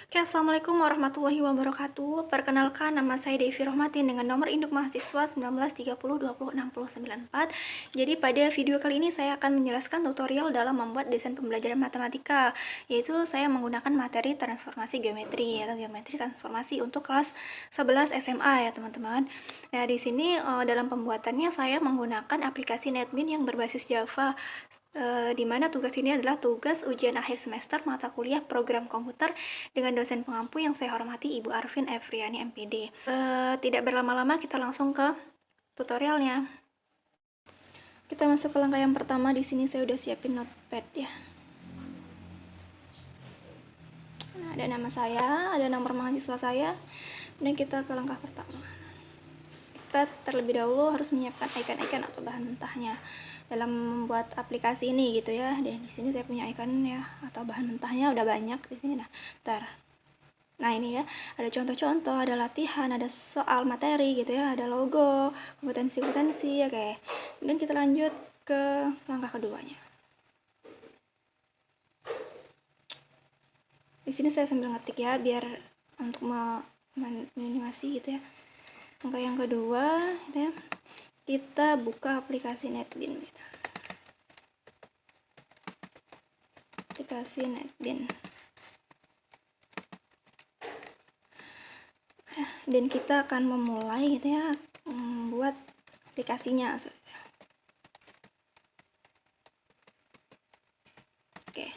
Oke, assalamualaikum warahmatullahi wabarakatuh. Perkenalkan, nama saya Devi Rohmatin dengan nomor induk mahasiswa 1930206094. Jadi pada video kali ini saya akan menjelaskan tutorial dalam membuat desain pembelajaran matematika, yaitu saya menggunakan materi transformasi geometri atau geometri transformasi untuk kelas 11 SMA ya teman-teman. Nah di sini dalam pembuatannya saya menggunakan aplikasi NetBeans yang berbasis Java. Di mana tugas ini adalah tugas ujian akhir semester mata kuliah program komputer dengan dosen pengampu yang saya hormati Ibu Arvin Efriani MPD. Tidak berlama-lama, kita langsung ke tutorialnya. Kita masuk ke langkah yang pertama. Di sini saya udah siapin notepad ya. Nah, ada nama saya, ada nomor mahasiswa saya, dan kita ke langkah pertama. Kita terlebih dahulu harus menyiapkan icon-icon atau bahan mentahnya dalam membuat aplikasi ini gitu ya. Dan di sini saya punya icon ya atau bahan mentahnya udah banyak di sini. Nah ini ya, ada contoh-contoh, ada latihan, ada soal materi gitu ya, ada logo, kompetensi-kompetensi, oke. Kemudian kita lanjut ke langkah keduanya. Di sini saya sambil ngetik ya, biar untuk meminimasi gitu ya. Langkah yang kedua, gitu ya, kita buka aplikasi NetBeans gitu. Aplikasi NetBeans. Dan kita akan memulai gitu ya, membuat aplikasinya. Oke.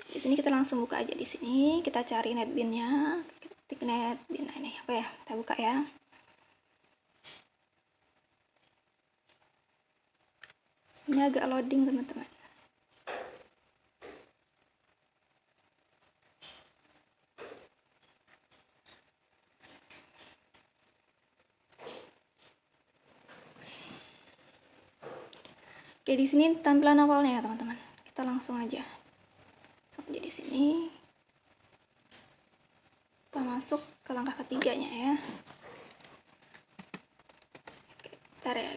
Di sini kita langsung buka aja. Di sini kita cari NetBeans-nya, ketik NetBeans. Nah ini apa ya, kita buka ya. Ini agak loading teman-teman. Oke, di sini tampilan awalnya ya teman-teman. Kita langsung aja di sini. Kita masuk ke langkah ketiganya ya. Bentar ya,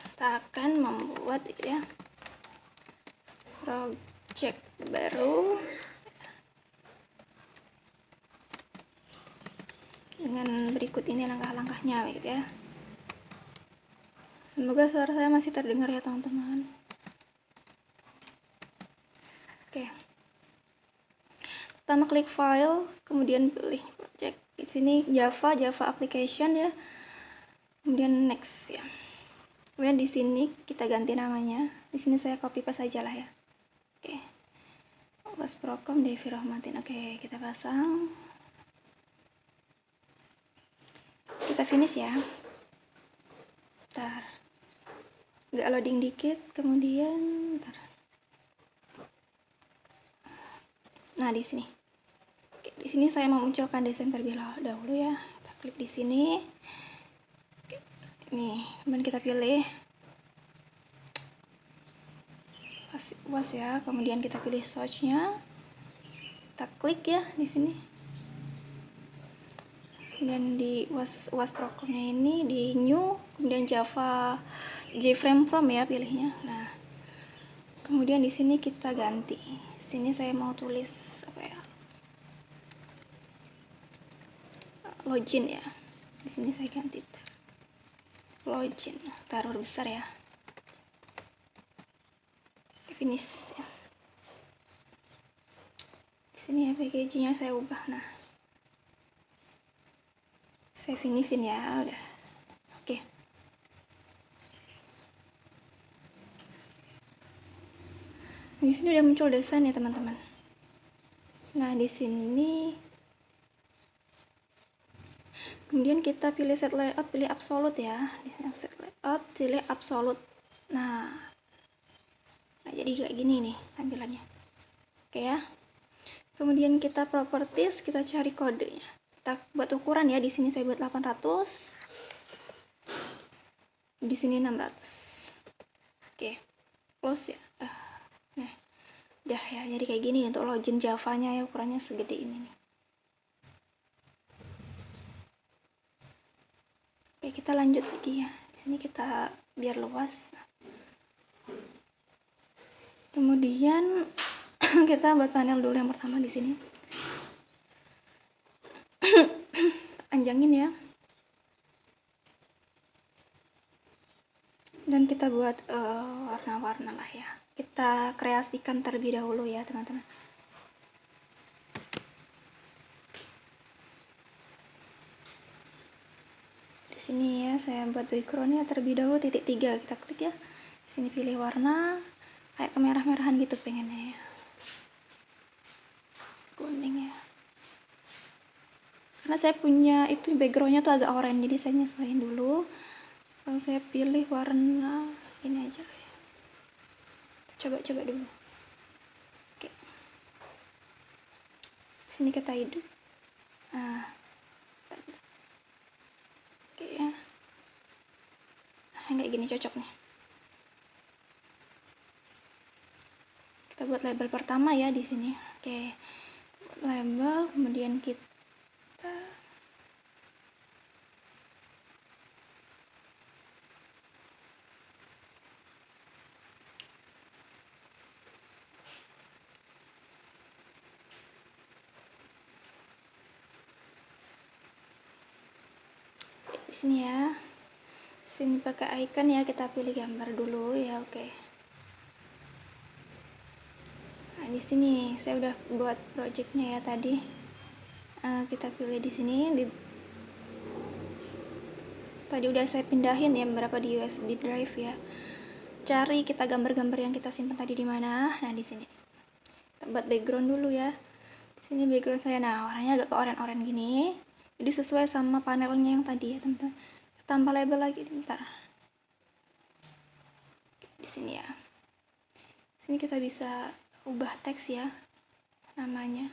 kita akan membuat ya project baru dengan berikut ini langkah-langkahnya gitu ya. Semoga suara saya masih terdengar ya teman-teman. Oke. Pertama klik file, kemudian pilih project. Di sini Java application ya. Kemudian next ya. Kemudian di sini kita ganti namanya. Di sini saya copy paste aja lah ya. Oke. Was Prokom Devi Rohmatin. Oke, kita pasang. Kita finish ya. Bentar. Agak loading dikit, kemudian bentar. Nah, di sini. Oke, di sini saya memunculkan desain terlebih dahulu ya. Kita klik di sini. Oke, nih, kemudian kita pilih was ya, kemudian kita pilih source-nya. Kita klik ya di sini. Kemudian di was Prokomnya ini di new, kemudian Java JFrame from ya pilihnya. Nah, kemudian di sini kita ganti. Sini saya mau tulis apa ya? Login ya. Di sini saya ganti login, taruh besar ya. Finish ya. Di sini ya packagingnya saya ubah. Nah, saya finishin ya, udah. Oke. Di sini udah muncul desain ya teman-teman. Nah, di sini kemudian kita pilih set layout, pilih absolute ya. Set layout, pilih absolute. Nah, jadi kayak gini nih tampilannya. Oke ya. Kemudian kita properties, kita cari kodenya. Kita buat ukuran ya. Di sini saya buat 800. Di sini 600. Oke. Close ya. Nah, udah ya. Jadi kayak gini untuk login Java-nya ya, ukurannya segede ini nih. Oke, kita lanjut lagi ya. Di sini kita biar luas. Kemudian kita buat panel dulu yang pertama di sini. Panjangin ya. Dan kita buat warna-warna lah ya. Kita kreasikan terlebih dahulu ya, teman-teman. Di sini ya, saya buat backgroundnya terlebih dahulu titik 3, kita klik ya. Di sini pilih warna kayak kemerah-merahan gitu pengennya ya. Kuning ya. Karena saya punya itu backgroundnya tuh agak oranye, jadi saya nyesuaiin dulu. Kalau saya pilih warna ini aja ya. Coba dulu. Oke. Sini kita hidup. Nah. Oke ya. Kayak gini cocok nih. Kita buat label pertama ya di sini. Oke. Label, kemudian kita di sini ya. Sini pakai icon ya, kita pilih gambar dulu ya. Oke. Nah, di sini saya udah buat projectnya ya tadi. Kita pilih di sini. Tadi udah saya pindahin ya beberapa di USB drive ya. Cari kita gambar-gambar yang kita simpan tadi di mana. Nah, di sini. Kita buat background dulu ya. Di sini background saya. Nah, warnanya agak ke oranye-oranye gini. Jadi sesuai sama panelnya yang tadi ya, teman-teman. Tambah label lagi bentar. Di sini ya. Sini kita bisa ubah teks ya namanya.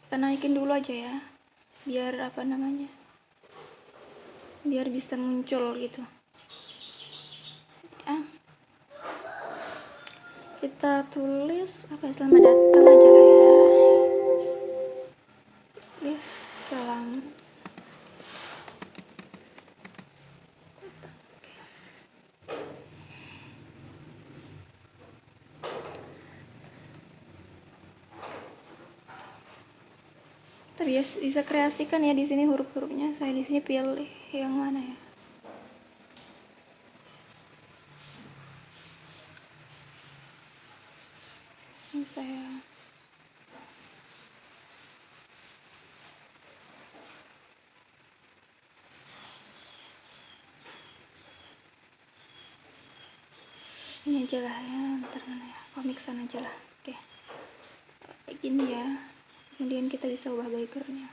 Kita naikin dulu aja ya, biar apa namanya, biar bisa muncul gitu ya. Kita tulis apa ya, selamat datang aja lah ya, tulis selamat datang. Bisa kreasikan ya di sini huruf-hurufnya. Saya di sini pilih yang mana ya? Ini saya ini aja lah ya, ntar mana ya, komiksan aja lah. Oke, kayak gini ya. Kemudian kita bisa ubah backgroundnya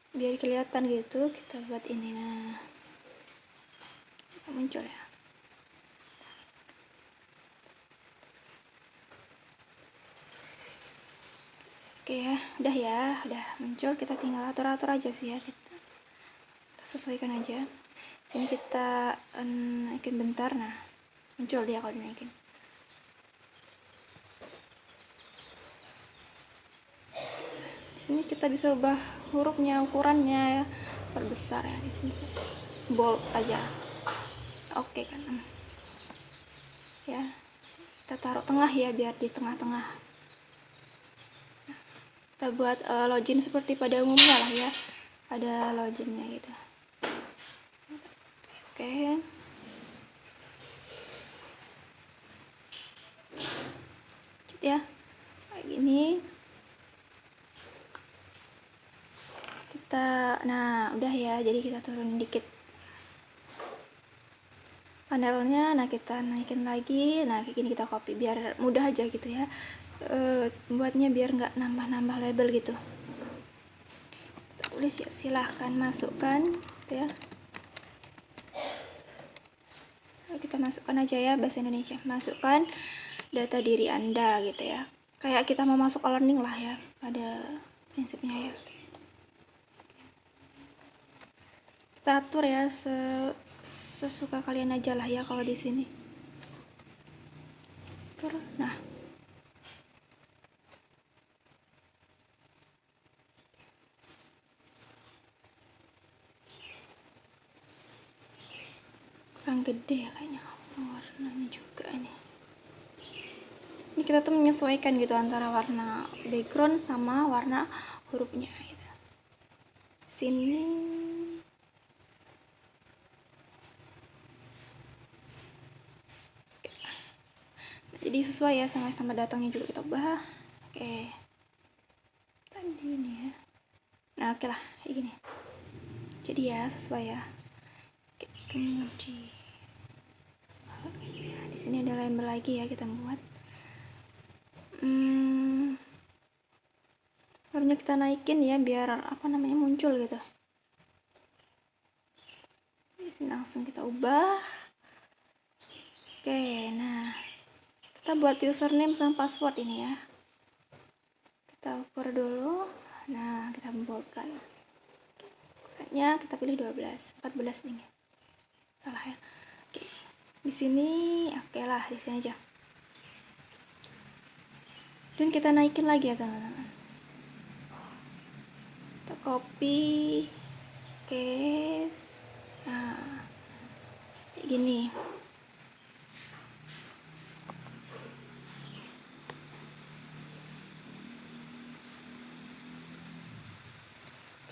biar kelihatan gitu. Kita buat ini, nah muncul ya. Oke ya, udah muncul. Kita tinggal atur-atur aja sih ya, kita sesuaikan aja. Sini kita naikin bentar. Nah, muncul dia kalau dinaikin. Ini kita bisa ubah hurufnya, ukurannya ya, perbesar ya. Di sini bold aja. Oke kan ya, kita taruh tengah ya, biar di tengah-tengah. Kita buat login seperti pada umumnya lah ya, ada loginnya gitu. Oke, ya kayak gini. Nah udah ya, jadi kita turunin dikit panelnya. Nah, kita naikin lagi. Nah, kayak gini kita copy biar mudah aja gitu ya, buatnya biar nggak nambah-nambah label gitu. Kita tulis ya, silahkan masukkan gitu ya. Kita masukkan aja ya, bahasa Indonesia, masukkan data diri Anda gitu ya, kayak kita mau masuk e-learning lah ya pada prinsipnya ya. Kita atur ya sesuka kalian aja lah ya kalau di sini. Nah, kurang gede ya kayaknya warnanya juga ini kita tuh menyesuaikan gitu antara warna background sama warna hurufnya gitu. Sini jadi sesuai ya sama datangnya juga kita ubah. Oke, tadi ini ya. Nah, oke lah kayak gini jadi ya sesuai ya. Oke, kemudian di sini ada label lagi ya, kita buat warnanya kita naikin ya biar apa namanya muncul gitu. Di sini langsung kita ubah. Oke, nah kita buat username sama password ini ya, kita ukur dulu. Nah, kita boldkan ukurannya, kita pilih 14 ini salah ya. Oke, di sini oke lah, di sini aja dan kita naikin lagi ya teman-teman. Kita copy, paste, nah kayak gini.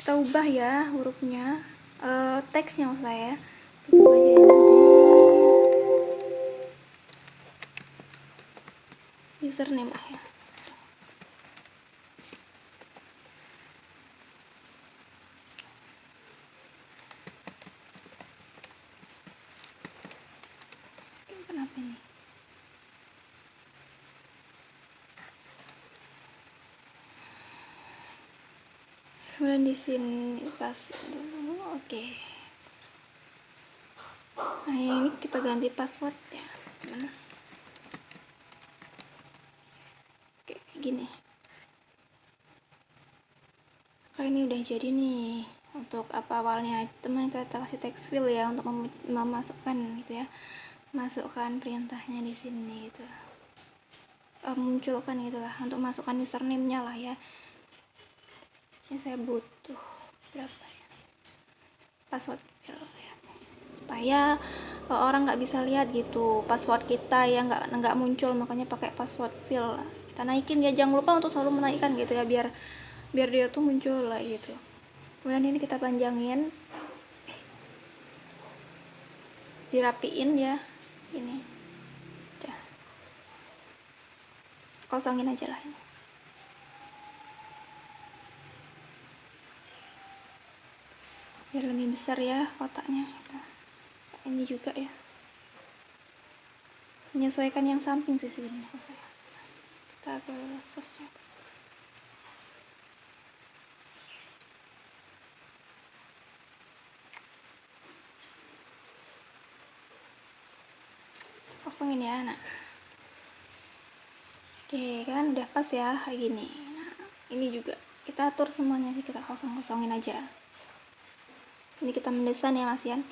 Kita ubah ya hurufnya, teksnya maksud saya. Kita ubah jadi username lah ya. Kenapa ini? Kemudian di sini kasih dulu, oke. Nah, ini kita ganti password ya, teman. Oke, gini. Oke, ini udah jadi nih. Untuk apa awalnya teman kita kasih text field ya untuk memasukkan gitu ya, masukkan perintahnya di sini gitu, munculkan gitulah untuk masukkan username-nya lah ya. Ini saya butuh berapa ya password field ya, supaya orang nggak bisa lihat gitu password kita ya, nggak muncul, makanya pakai password field. Kita naikin ya, jangan lupa untuk selalu menaikkan gitu ya, biar dia tuh muncul lah gitu. Kemudian ini kita panjangin, dirapiin ya, ini udah kosongin aja lah ini. Biar lebih besar ya kotaknya. Nah, ini juga ya, menyesuaikan yang samping sih sebenarnya. Kita ke sosnya, kosongin ya. Nah, oke kan udah pas ya kayak gini. Nah, ini juga kita atur semuanya sih, kita kosongin aja. Ini kita mendesain ya Mas Yan.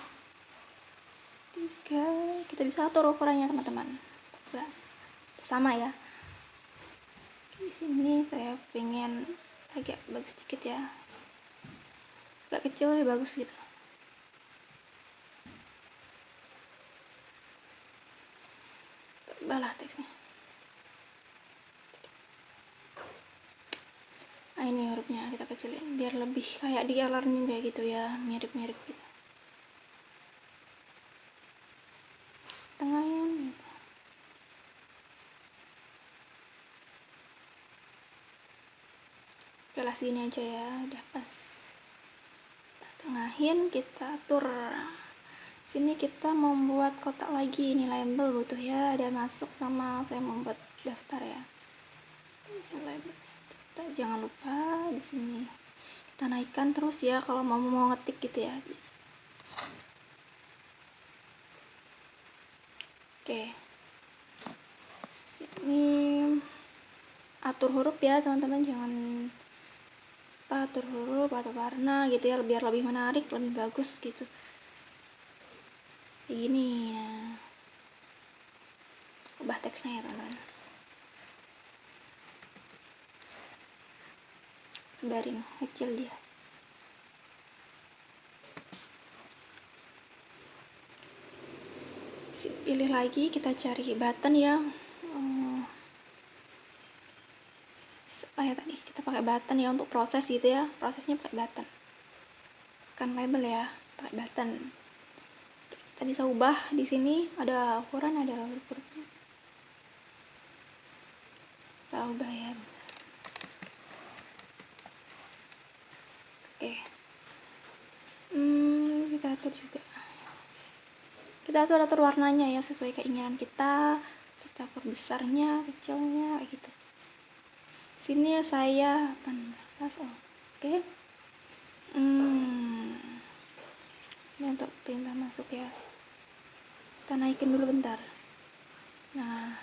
3, kita bisa atur ukurannya teman-teman, 14 sama ya. Di sini saya pengen agak bagus dikit ya, agak kecil lebih bagus gitu. Balah teksnya. Nah, ini hurufnya kita kecilin biar lebih kayak di e-learning kayak gitu ya, mirip-mirip gitu. Tengahnya gitu. Oke lah, segini aja ya, udah pas. Kita tengahin, kita atur. Sini kita membuat kotak lagi, ini label butuh ya, ada masuk sama saya membuat daftar ya. Ini label. Kita jangan lupa di sini kita naikkan terus ya kalau mau ngetik gitu ya. Oke, sini atur huruf ya teman-teman, jangan lupa atur huruf atau warna gitu ya, biar lebih menarik, lebih bagus gitu. Kayak gini. Nah, ubah teksnya ya teman-teman. Biarin kecil dia. Pilih lagi, kita cari button ya. Kayak tadi kita pakai button ya untuk proses gitu ya, prosesnya pakai button, kan label ya, pakai button. Kita bisa ubah di sini, ada ukuran, ada huruf-hurufnya. Kita ubah ya. Oke. Kita atur juga. Kita atur warnanya ya sesuai keinginan kita. Kita atur besarnya, kecilnya kayak gitu. Sini ya saya 18. Oke. Ini untuk perintah masuk ya. Kita naikin dulu bentar. Nah,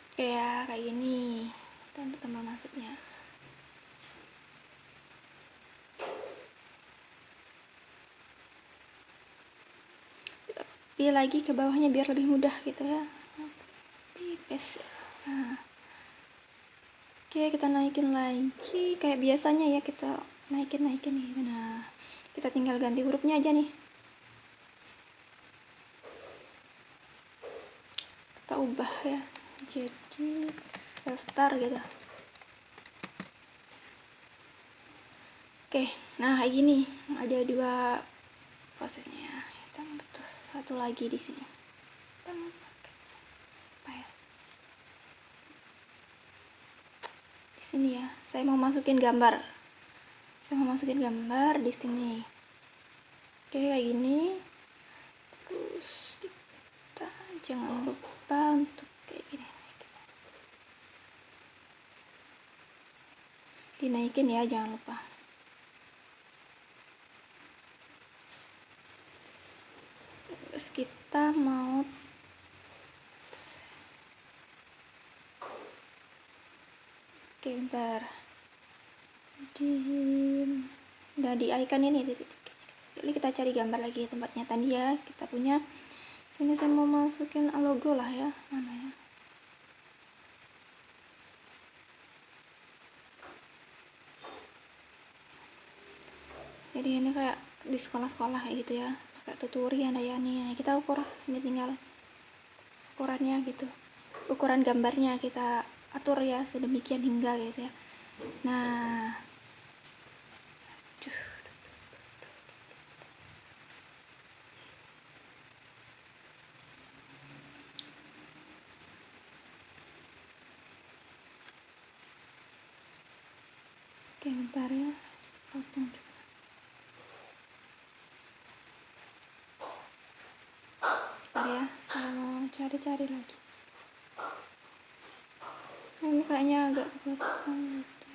oke ya, kayak gini. Kita untuk tombol masuknya. Kita copy lagi ke bawahnya biar lebih mudah gitu ya. Copy paste. Nah, oke, kita naikin lagi kayak biasanya ya, kita naikin gitu. Nah, kita tinggal ganti hurufnya aja nih. Kita ubah ya, jadi daftar gitu. Oke, nah kayak gini, ada dua prosesnya. Kita butuh satu lagi di sini. Kita mau pakai apa ya? Di sini ya, saya mau masukin gambar. Di sini. Oke, kayak gini. Terus kita jangan lupa untuk kayak gini. Dinaikin ya, jangan lupa. Terus kita mau bentar. Udah di icon ini titik. Jadi kita cari gambar lagi tempatnya tadi ya. Kita punya. Sini saya mau masukin logo lah ya. Mana ya? Jadi ini kayak di sekolah-sekolah kayak gitu ya. Pakai tuturi ada ya nih. Kita ukur, ini tinggal ukurannya gitu. Ukuran gambarnya kita atur ya sedemikian hingga gitu ya. Nah, oke, bentar ya, potong juga. Bentar ya, saya mau cari-cari lagi. Ini kayaknya agak keputusan gitu.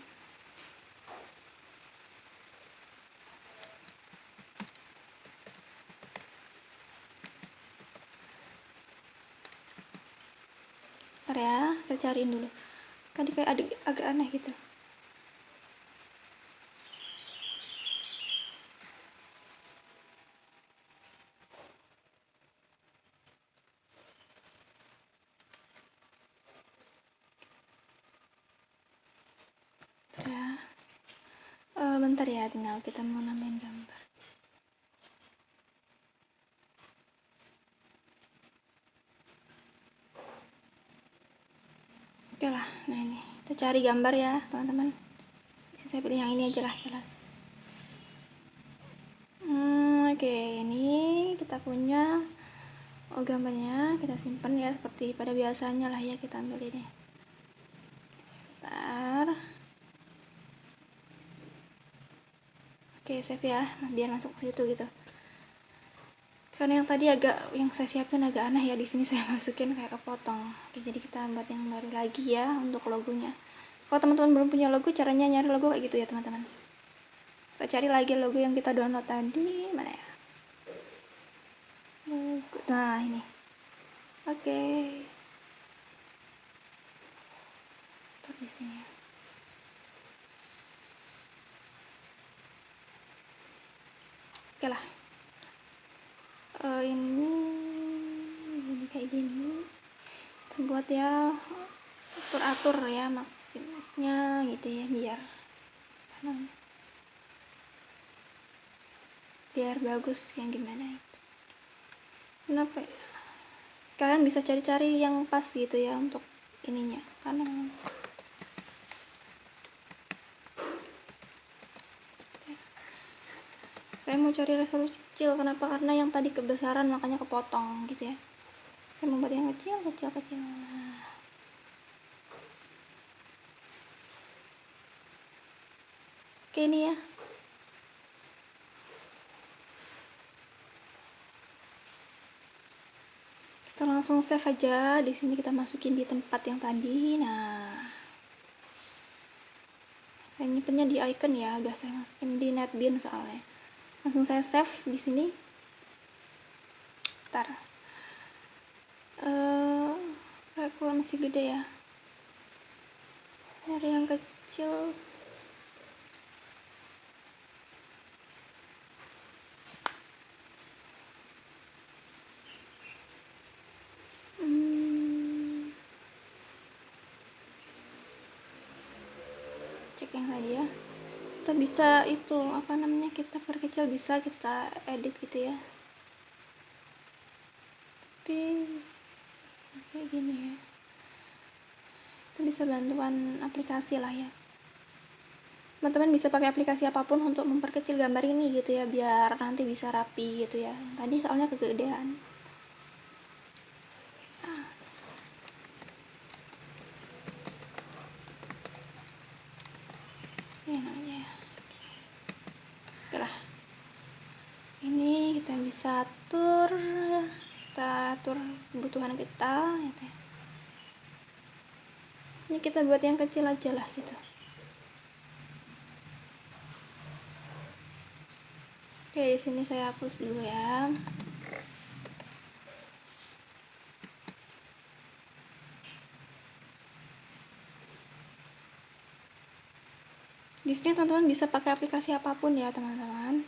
Bentar ya, saya cariin dulu. Tadi kayak agak aneh gitu. Bentar ya, tinggal kita mau nambahin gambar. Oke lah, nah ini kita cari gambar ya teman-teman. Saya pilih yang ini aja lah, jelas. Oke, ini kita punya gambarnya, kita simpan ya seperti pada biasanya lah ya. Kita ambil ini. Bentar. Oke, save ya, biar masuk ke situ gitu. Karena yang tadi yang saya siapin agak aneh ya, di sini saya masukin kayak kepotong. Oke, jadi kita buat yang baru lagi ya untuk logonya. Kalau teman-teman belum punya logo, caranya nyari logo kayak gitu ya teman-teman. Kita cari lagi logo yang kita download tadi, mana ya? Logo. Nah, ini. Oke. atur di sini. Oke lah. Ini kayak gini. Kita buat ya, atur ya maksimisnya gitu ya, biar bagus yang gimana itu. Kenapa ya? Kalian bisa cari-cari yang pas gitu ya untuk ininya, karena saya mau cari resolusi kecil. Kenapa? Karena yang tadi kebesaran makanya kepotong gitu ya. Saya mau buat yang kecil. Oke, ini ya. Kita langsung save aja. Di sini kita masukin di tempat yang tadi. Nah, saya nyimpennya di icon ya. Udah saya masukin di NetBeans soalnya. Langsung saya save di sini. Bentar. Aku masih gede ya. Dari yang kecil. Cek yang tadi ya. Kita bisa itu kita perkecil, bisa kita edit gitu ya. Tapi kayak gini ya. Kita bisa bantuan aplikasi lah ya. Teman-teman bisa pakai aplikasi apapun untuk memperkecil gambar ini gitu ya, biar nanti bisa rapi gitu ya. Tadi soalnya kegedean. Ini namanya. Oke lah. Ini kita bisa atur kebutuhan kita gitu ya. Ini kita buat yang kecil aja lah gitu. Oke, di sini saya hapus dulu ya. Di sini teman-teman bisa pakai aplikasi apapun ya, teman-teman.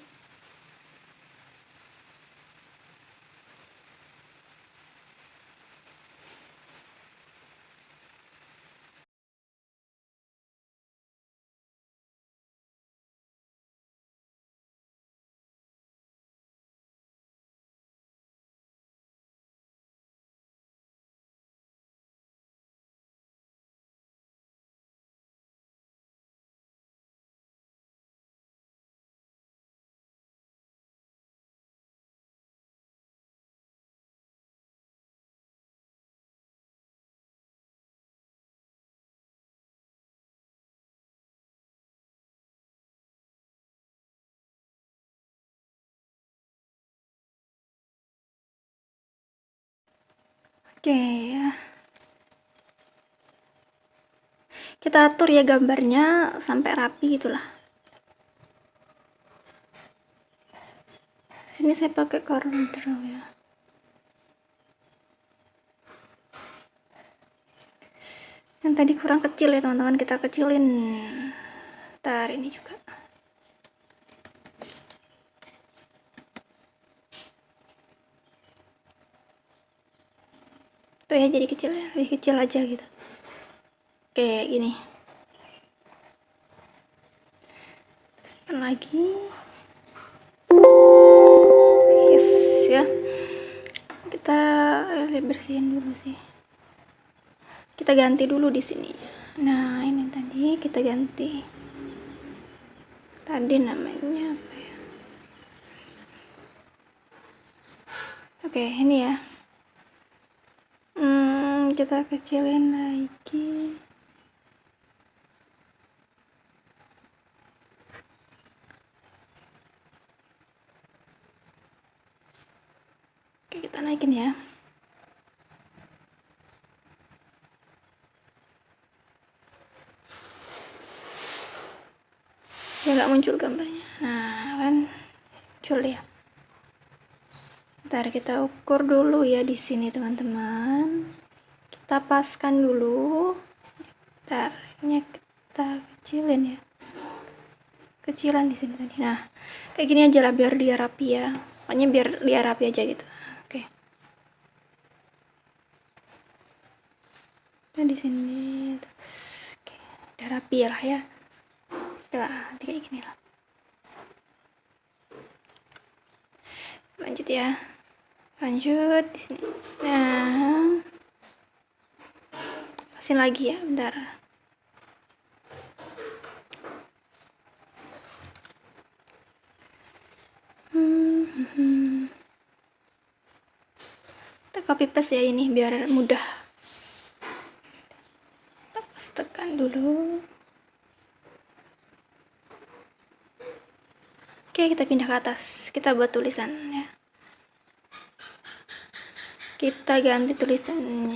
Oke ya. Kita atur ya gambarnya sampai rapi gitulah. Sini saya pakai corner draw ya. Yang tadi kurang kecil ya teman-teman, kita kecilin. Ntar ini juga. Tuh ya, jadi kecil ya, lebih kecil aja gitu. Kayak gini. Simpan lagi. Yes ya. Kita bersihin dulu sih. Kita ganti dulu di sini. Nah, ini tadi kita ganti. Tadi namanya apa ya? Oke, ini ya. Kita kecilin lagi. Oke, kita naikin ya. Ya nggak muncul gambarnya. Nah, kan muncul ya. Ntar kita ukur dulu ya di sini teman-teman. Kita paskan dulu. Caranya kita kecilin ya, kecilan di sini tadi. Nah, kayak gini aja lah biar dia rapi ya, pokoknya biar dia rapi aja gitu. Oke. Nah di sini terus, oke, udah rapi ya lah ya. Oke lah, nanti kayak gini lah. Lanjut ya, lanjut di sini. Nah, kasih lagi ya, bentar. Kita copy paste ya ini biar mudah. Kita pastekan dulu. Oke, kita pindah ke atas. Kita buat tulisan ya. Kita ganti tulisannya.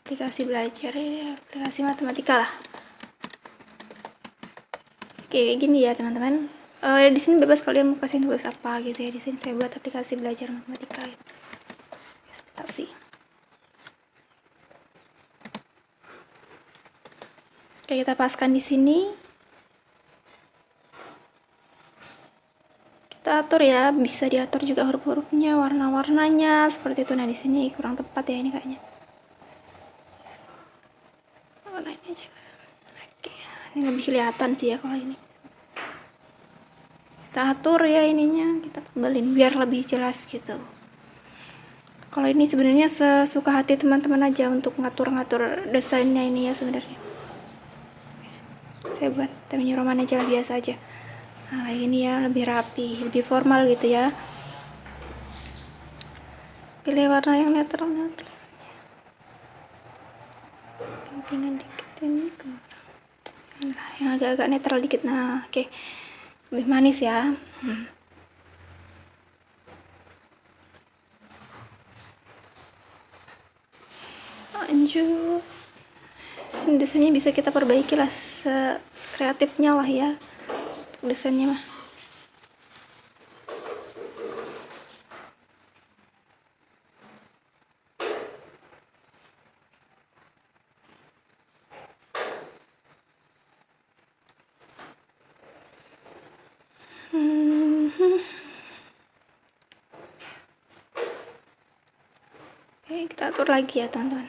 Aplikasi belajar ya, aplikasi matematika lah. Oke, gini ya teman-teman. Di sini bebas kalian mau kasih tulis apa gitu ya. Di sini saya buat aplikasi belajar matematika. Gitu. Aplikasi. Oke, kita paskan di sini. Kita atur ya, bisa diatur juga huruf-hurufnya, warna-warnanya seperti itu. Nah, di sini kurang tepat ya ini kayaknya. Warna ini aja. Oke, ini lebih kelihatan sih ya kalau ini. Kita atur ya ininya, kita tebalin biar lebih jelas gitu. Kalau ini sebenarnya sesuka hati teman-teman aja untuk ngatur-ngatur desainnya ini ya sebenarnya. Saya buat temanya roman aja lah, biasa aja. Nah ini ya lebih rapi, lebih formal gitu ya. Pilih warna yang netral. Pimpingan dikit ini kurang. Nah, yang agak-agak netral dikit. Nah oke. Lebih manis ya. Lanjut. Desainnya bisa kita perbaiki lah sekreatifnya lah ya desainnya mah. Oke, kita atur lagi ya teman-teman.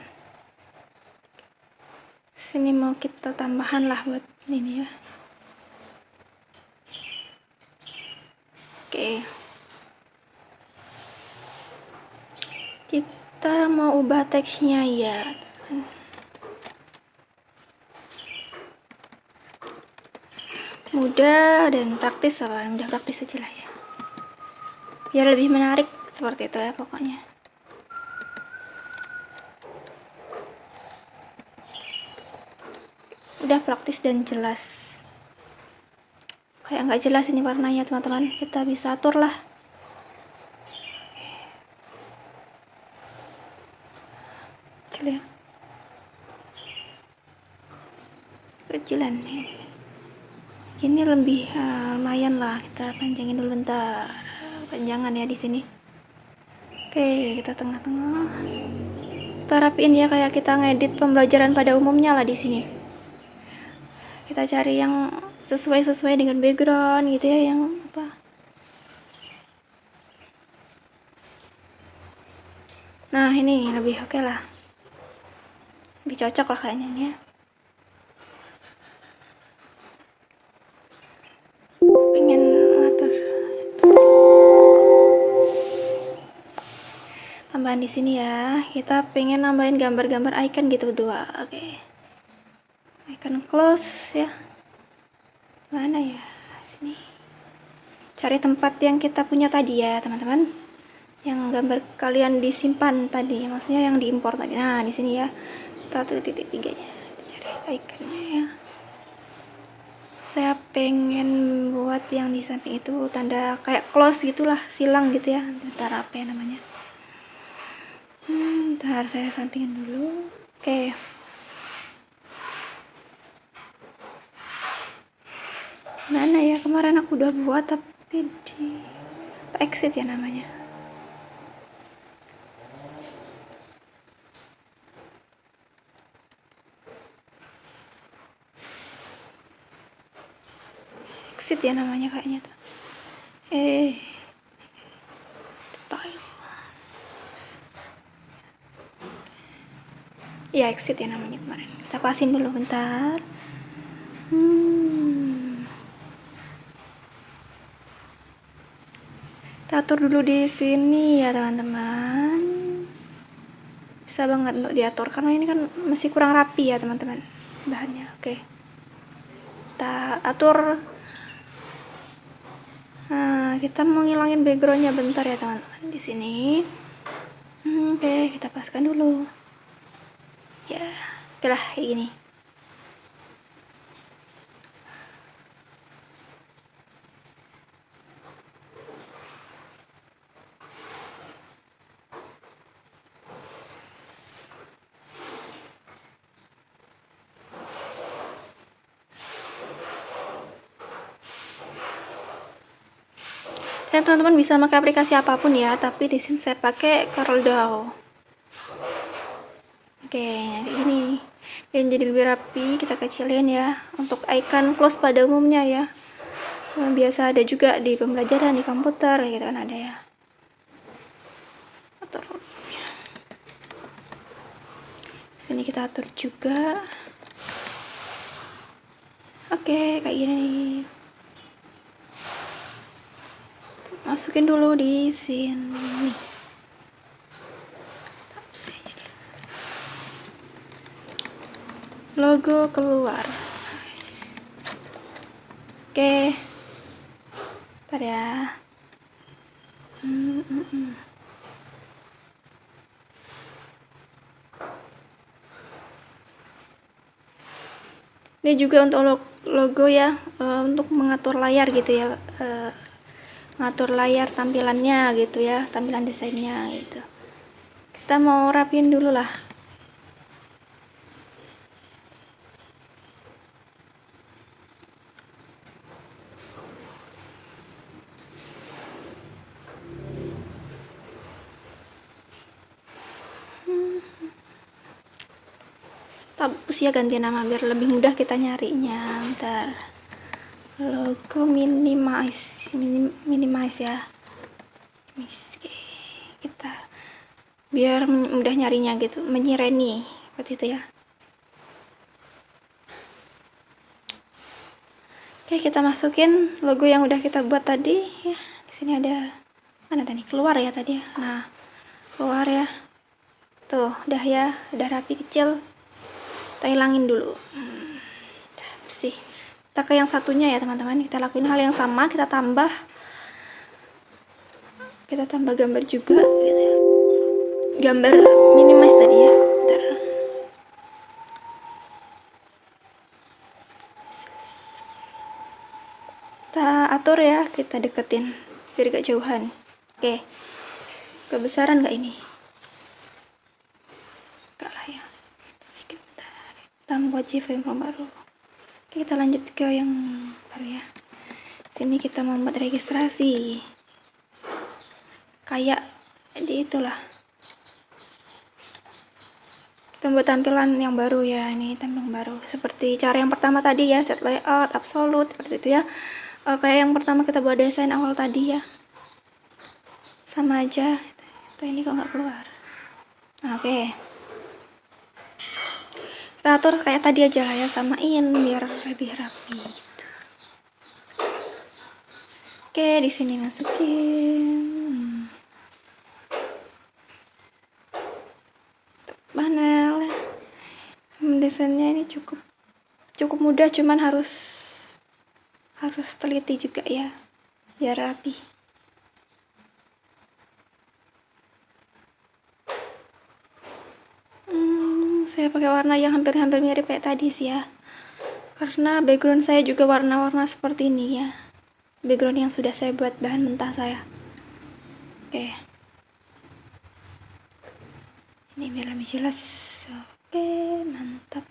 Sini mau kita tambahan lah buat ini ya. Oke, kita mau ubah teksnya ya teman. Mudah dan praktis, mudah praktis aja lah ya, biar lebih menarik seperti itu ya pokoknya. Udah praktis dan jelas. Kayak nggak jelas ini warnanya teman-teman, kita bisa atur lah. Kecil ya, kecilan nih. Ini lebih lumayan lah, kita panjangin dulu bentar. Panjangan ya di sini. Oke, kita tengah-tengah. Kita rapiin ya kayak kita ngedit pembelajaran pada umumnya lah di sini. Kita cari yang sesuai dengan background gitu ya, yang apa. Nah, ini lebih oke lah. Lebih cocok lah kayaknya ini ya. Pengen ngatur tambahan di sini ya. Kita pengen nambahin gambar-gambar icon gitu, 2. Oke. Icon close ya. Mana ya? Sini. Cari tempat yang kita punya tadi ya, teman-teman. Yang gambar kalian disimpan tadi, maksudnya yang diimpor tadi. Nah, di sini ya. 1.3-nya. Cari iconnya ya. Saya pengen buat yang di samping itu tanda kayak close gitulah, silang gitu ya. Bentar, apa ya namanya? Bentar, saya sampingin dulu. Oke. Mana ya, kemarin aku udah buat tapi di exit ya namanya. exit ya namanya kayaknya tuh. Detail. Ya exit ya namanya kemarin. Kita pasin dulu bentar. Kita atur dulu di sini ya teman-teman. Bisa banget untuk diatur karena ini kan masih kurang rapi ya teman-teman bahannya. Oke. Kita atur. Nah, kita mau ngilangin backgroundnya bentar ya teman-teman di sini. Oke, kita paskan dulu. Ya, oke lah kayak gini. Dan teman-teman bisa pakai aplikasi apapun ya, tapi di sini saya pakai CorelDRAW. Oke, kayak gini. Dan jadi lebih rapi, kita kecilin ya. Untuk icon close pada umumnya ya. Biasa ada juga di pembelajaran di komputer gitu kan ada ya. Atur. Sini kita atur juga. Oke, kayak gini. Masukin dulu di sini. Logo keluar. Oke. Bentar ya. Ini juga untuk logo ya, untuk mengatur layar gitu ya, ngatur layar tampilannya gitu ya, tampilan desainnya gitu. Kita mau rapiin dulu lah. Hapus ya, ganti nama biar lebih mudah kita nyarinya. Ntar logo minimize ya. Oke, kita biar mudah nyarinya gitu, menyireni seperti itu ya. Oke, kita masukin logo yang udah kita buat tadi ya. Di sini ada mana tadi, keluar ya tadi ya. Nah, keluar ya. Tuh, udah ya, udah rapi kecil. Kita hilangin dulu. Bersih. Kita ke yang satunya ya teman-teman. Kita lakuin hal yang sama, kita tambah gambar juga gitu ya. Gambar minimize tadi ya. Bentar. Kita atur ya, kita deketin biar gak jauhan. Oke. Kebesaran gak ini? Enggak lah ya. Kita buat JFrame baru. Oke, kita lanjut ke yang baru ya. Sini kita membuat registrasi. Kayak di itulah. Kita buat tampilan yang baru ya. Ini tampilan baru. Seperti cara yang pertama tadi ya, set layout, absolute, seperti itu ya. Kayak yang pertama kita buat desain awal tadi ya. Sama aja. Ini kok nggak keluar. Nah, oke. Kita atur kayak tadi aja lah ya, samain biar lebih rapi gitu. Oke, di sini masukin panel. Desainnya ini cukup mudah, cuman harus teliti juga ya biar rapi. Saya pakai warna yang hampir-hampir mirip kayak tadi sih ya, karena background saya juga warna-warna seperti ini ya, background yang sudah saya buat bahan mentah saya. Oke, ini biar lebih jelas. Oke, mantap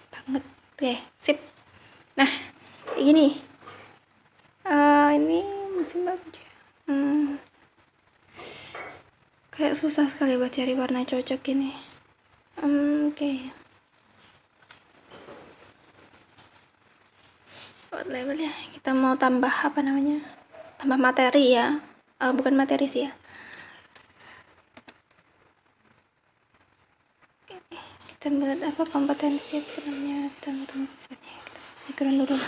banget. Oke, sip. Nah, kayak gini. Ini masih bagus ya. Kayak susah sekali buat cari warna cocok ini. Oke. font label ya. Kita mau tambah apa namanya? Tambah materi ya. Bukan materi sih ya. Kita buat apa kompetensi apa namanya? Tentang sebenarnya. Background dulu.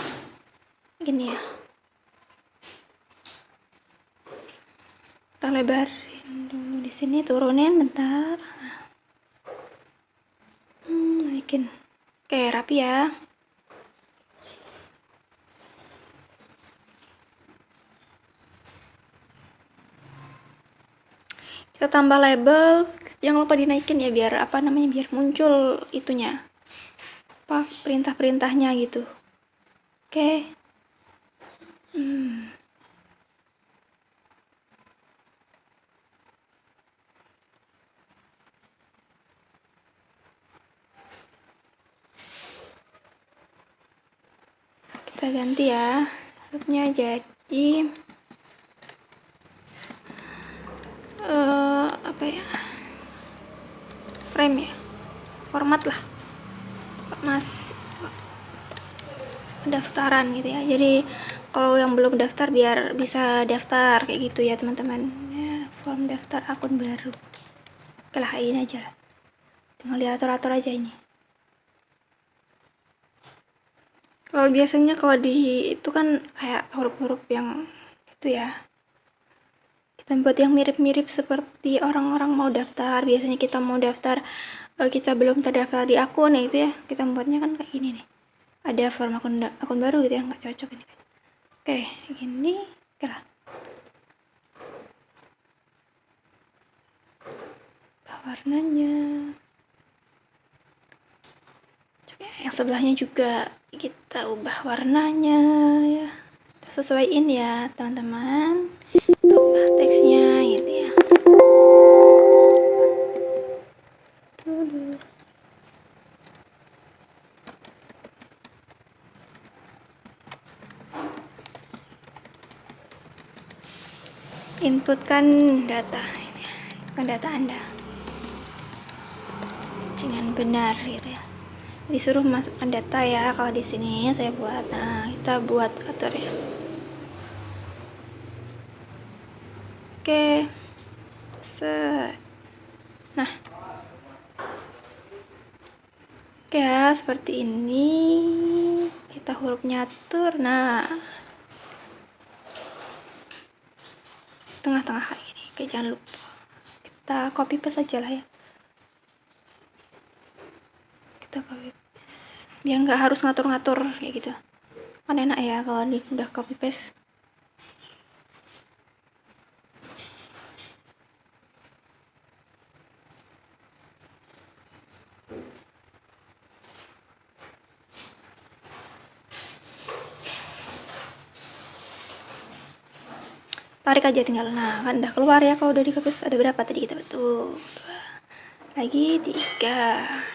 Gini ya. Kita lebarin dulu di sini, turunin bentar. Naikin. Oke, rapi ya. Kita tambah label, jangan lupa dinaikin ya biar apa namanya, biar muncul itunya. Apa perintah-perintahnya gitu. Oke. Kita ganti ya. Hurufnya jadi apa ya? Frame ya. Format lah. Mas pendaftaran gitu ya. Jadi kalau yang belum daftar biar bisa daftar kayak gitu ya teman-teman. Ya, form daftar akun baru. Oke lah, ini aja. Tinggal diatur-atur aja ini. Kalau biasanya kalau di itu kan kayak huruf-huruf yang itu ya. Kita buat yang mirip-mirip seperti orang-orang mau daftar. Biasanya kita mau daftar, kita belum terdaftar di akun ya itu ya. Kita buatnya kan kayak gini nih. Ada form akun baru gitu ya, nggak cocok ini. Oke, gini. Oke lah. Warnanya. Coba yang sebelahnya juga kita ubah warnanya ya. Kita sesuaiin ya teman-teman. Kita ubah teksnya gitu ya. Inputkan data, inputkan data Anda dengan benar gitu ya. Disuruh masukkan data ya. Kalau di sini saya buat, nah kita buat atur ya. Oke, nah oke ya, seperti ini. Kita hurufnya atur. Nah, tengah-tengah kayak gini. Oke, jangan lupa kita copy paste aja lah ya. Kita copy paste biar nggak harus ngatur-ngatur kayak gitu. Kan enak ya kalau udah copy paste. Tarik aja tinggal. Nah, kan udah keluar ya. Kalau udah di copy paste ada berapa tadi kita betul? 2 lagi 3.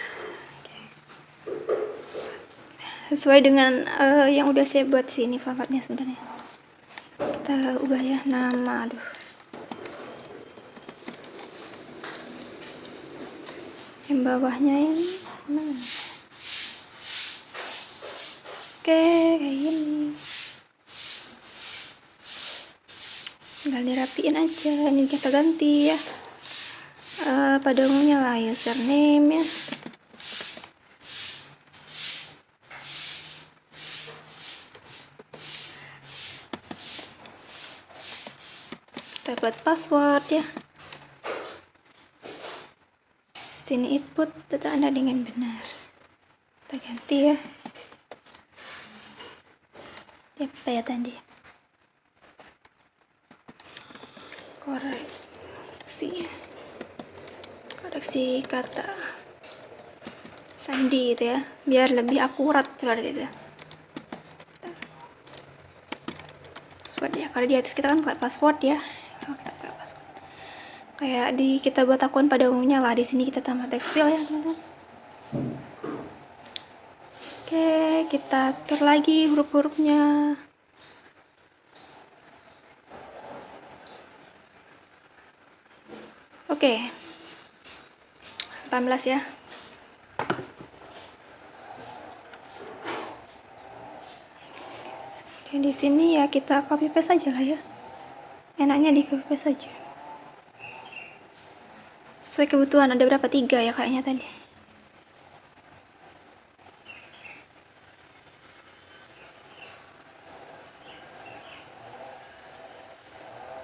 Sesuai dengan yang udah saya buat sini formatnya sebenarnya. Kita ubah ya nama. Aduh, yang bawahnya ini mana? Oke, kayak gini. Tinggal dirapiin aja. Ini kita ganti ya. Pada umumnya lah username ya. Kita buat password ya. Sini input data Anda dengan benar. Kita ganti ya. Apa ya tadi? Koreksi kata sandi gitu ya, biar lebih akurat seperti itu. Password ya, kalau di atas kita kan pakai password ya. Kayak di kita buat akun pada umumnya lah, di sini kita tambah text field ya teman-teman. Oke, kita atur lagi huruf-hurufnya. Oke, 18 ya. Oke, di sini ya kita copy paste aja lah ya. Enaknya di copy paste aja. Sesuai kebutuhan, ada berapa? 3 ya kayaknya tadi.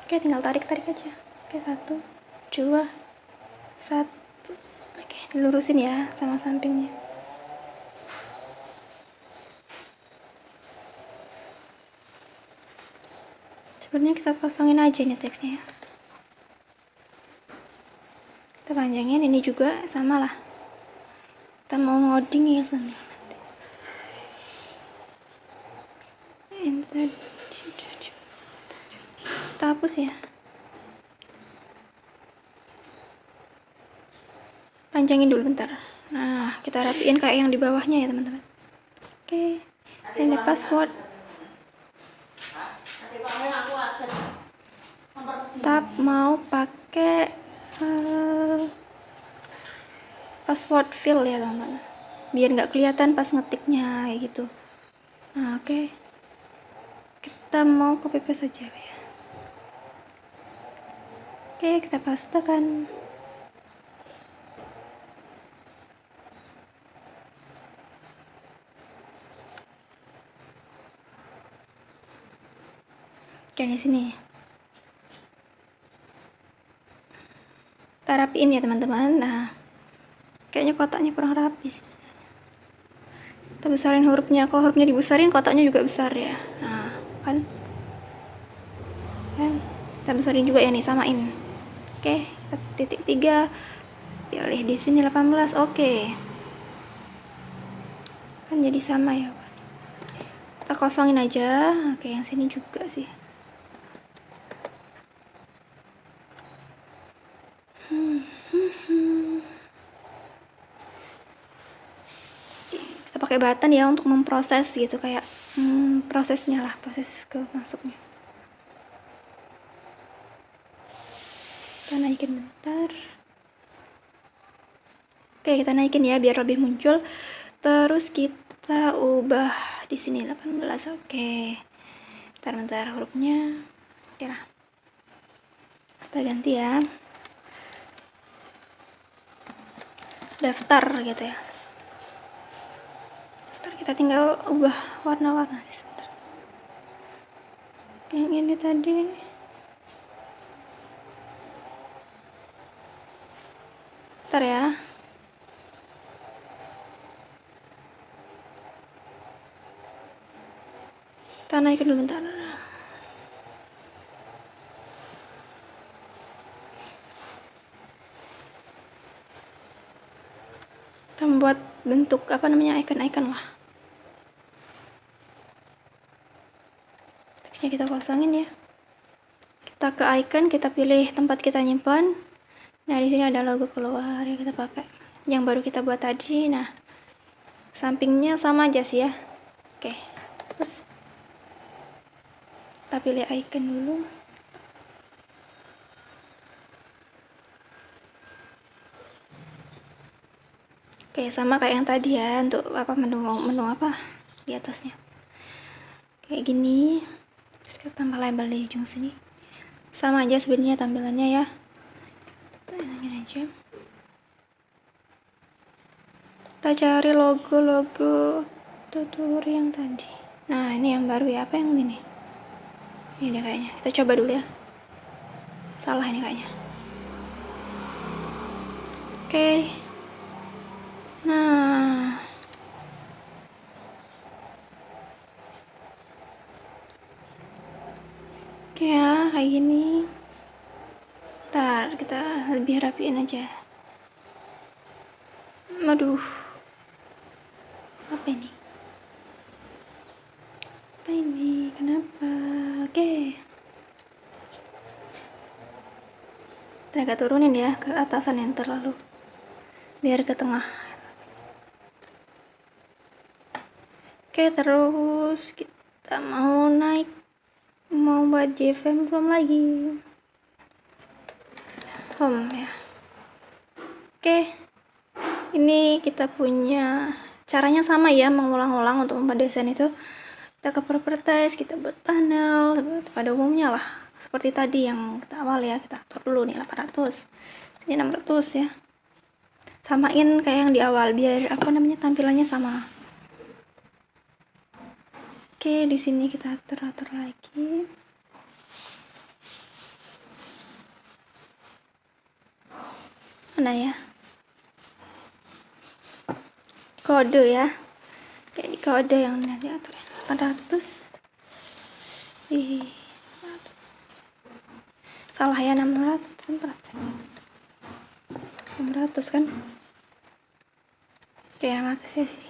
Oke, tinggal tarik-tarik aja. Oke, 1, 2, 1. Oke, dilurusin ya sama sampingnya. Sebenarnya kita kosongin aja nih teksnya ya. Kita panjangin, ini juga sama lah. Kita mau ngoding ya sambil nanti. Ini tadi kita hapus ya. Panjangin dulu bentar. Nah, kita rapiin kayak yang di bawahnya ya teman-teman. Oke, ini password. Tab mau pakai password fill ya teman-teman, biar nggak kelihatan pas ngetiknya kayak gitu. Nah, oke. Kita mau copy paste saja ya. Oke, kita pastekan. Oke, di sini. Kita rapiin ya teman-teman. Nah, kayaknya kotaknya kurang rapi sih. Kita besarin hurufnya. Kalau hurufnya dibesarin, kotaknya juga besar ya. Nah, kan kita besarin juga ya nih, samain. Oke, titik 3. Pilih di sini 18. Oke. Kan jadi sama ya. Kita kosongin aja. Oke, yang sini juga sih. Kita pakai button ya untuk memproses gitu, kayak prosesnya lah, proses ke masuknya. Kita naikin bentar. Oke, kita naikin ya biar lebih muncul. Terus kita ubah di sini 18. Oke. Bentar hurufnya. Oke lah. Kita ganti ya. Daftar gitu ya. Daftar, kita tinggal ubah warna-warna sih sebenarnya. Yang ini tadi. Bentar ya. Kita naikin dulu bentar. Kita membuat bentuk apa namanya, icon-icon lah. Teksnya kita kosongin ya. Kita ke icon, kita pilih tempat kita nyimpan. Nah, di sini ada logo keluar ya, kita pakai yang baru kita buat tadi. Nah, sampingnya sama aja sih ya. Oke, terus kita pilih icon dulu. Oke, sama kayak yang tadi ya, untuk apa, menu apa di atasnya kayak gini. Terus kita tambah label di ujung sini, sama aja sebenarnya tampilannya ya. Kita ingin aja, kita cari logo tutur yang tadi. Nah, ini yang baru ya, apa yang ini? Ini deh kayaknya, kita coba dulu ya. Salah ini kayaknya. Oke. Nah, oke ya, kayak gini. Ntar kita lebih rapiin aja. Aduh, apa ini? Apa ini? Kenapa? Oke. Kita agak turunin ya ke atasan yang terlalu, biar ke tengah. Oke, terus kita mau naik, mau buat JFM belum lagi. Home ya. Oke, ini kita punya caranya sama ya, mengulang-ulang untuk membuat desain itu. Kita ke properties, kita buat panel pada umumnya lah, seperti tadi yang kita awal ya. Kita atur dulu nih 800, ini 600 ya, samain kayak yang di awal biar tampilannya sama. Oke, di sini kita atur lagi. Mana ya? Kode ya. Kayak di kode yang diatur ya. 800. Salah ya, 600 kan 600 kan. Oke, 600 ya sih.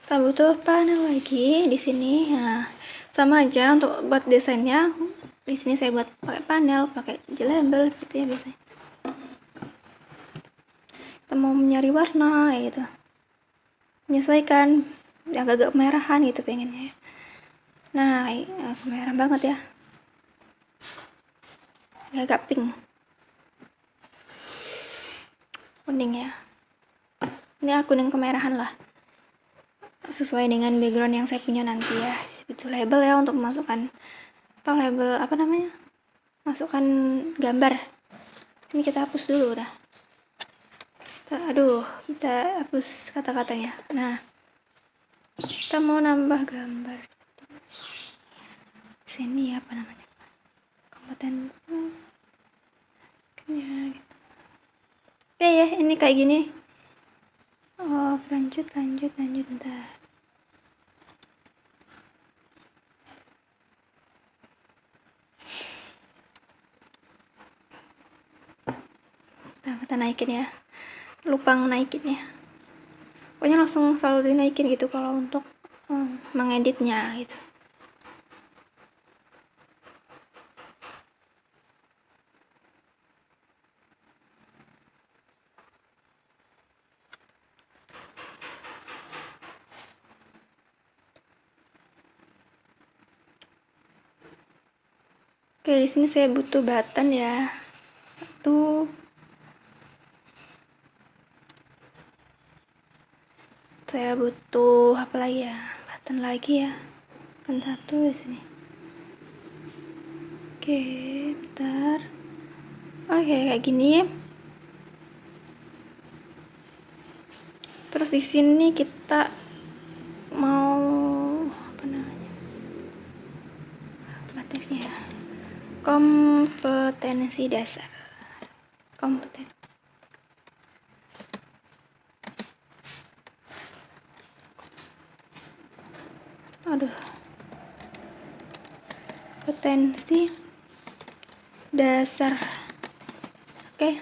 Kita butuh panel lagi di sini. Nah, sama aja untuk buat desainnya. Di sini saya buat pakai panel, pakai label gitu ya biasanya. Kita mau nyari warna ya gitu. Menyesuaikan agak-agak kemerahan gitu pengennya ya. Nah, kemerah banget ya. Agak pink. Kuning ya. Ini kuning kemerahan lah. Sesuai dengan background yang saya punya nanti ya. Itu label ya untuk memasukkan label masukkan gambar. Ini kita hapus dulu udah. Kita hapus kata-katanya. Nah, kita mau nambah gambar. Sini kompetensi. Ya, gitu. Oke ya, ini kayak gini. Oh, lanjut bentar. Kita naikin ya. Lupa naikin ya. Pokoknya langsung selalu dinaikin gitu kalau untuk mengeditnya gitu. Oke, di sini saya butuh button ya. 1. Saya butuh apa lagi ya? Button lagi ya. Button 1 di sini. Oke, bentar. Oke, kayak gini. Terus di sini kita mau batasnya ya. Kompetensi dasar. Kompetensi dasar. Oke.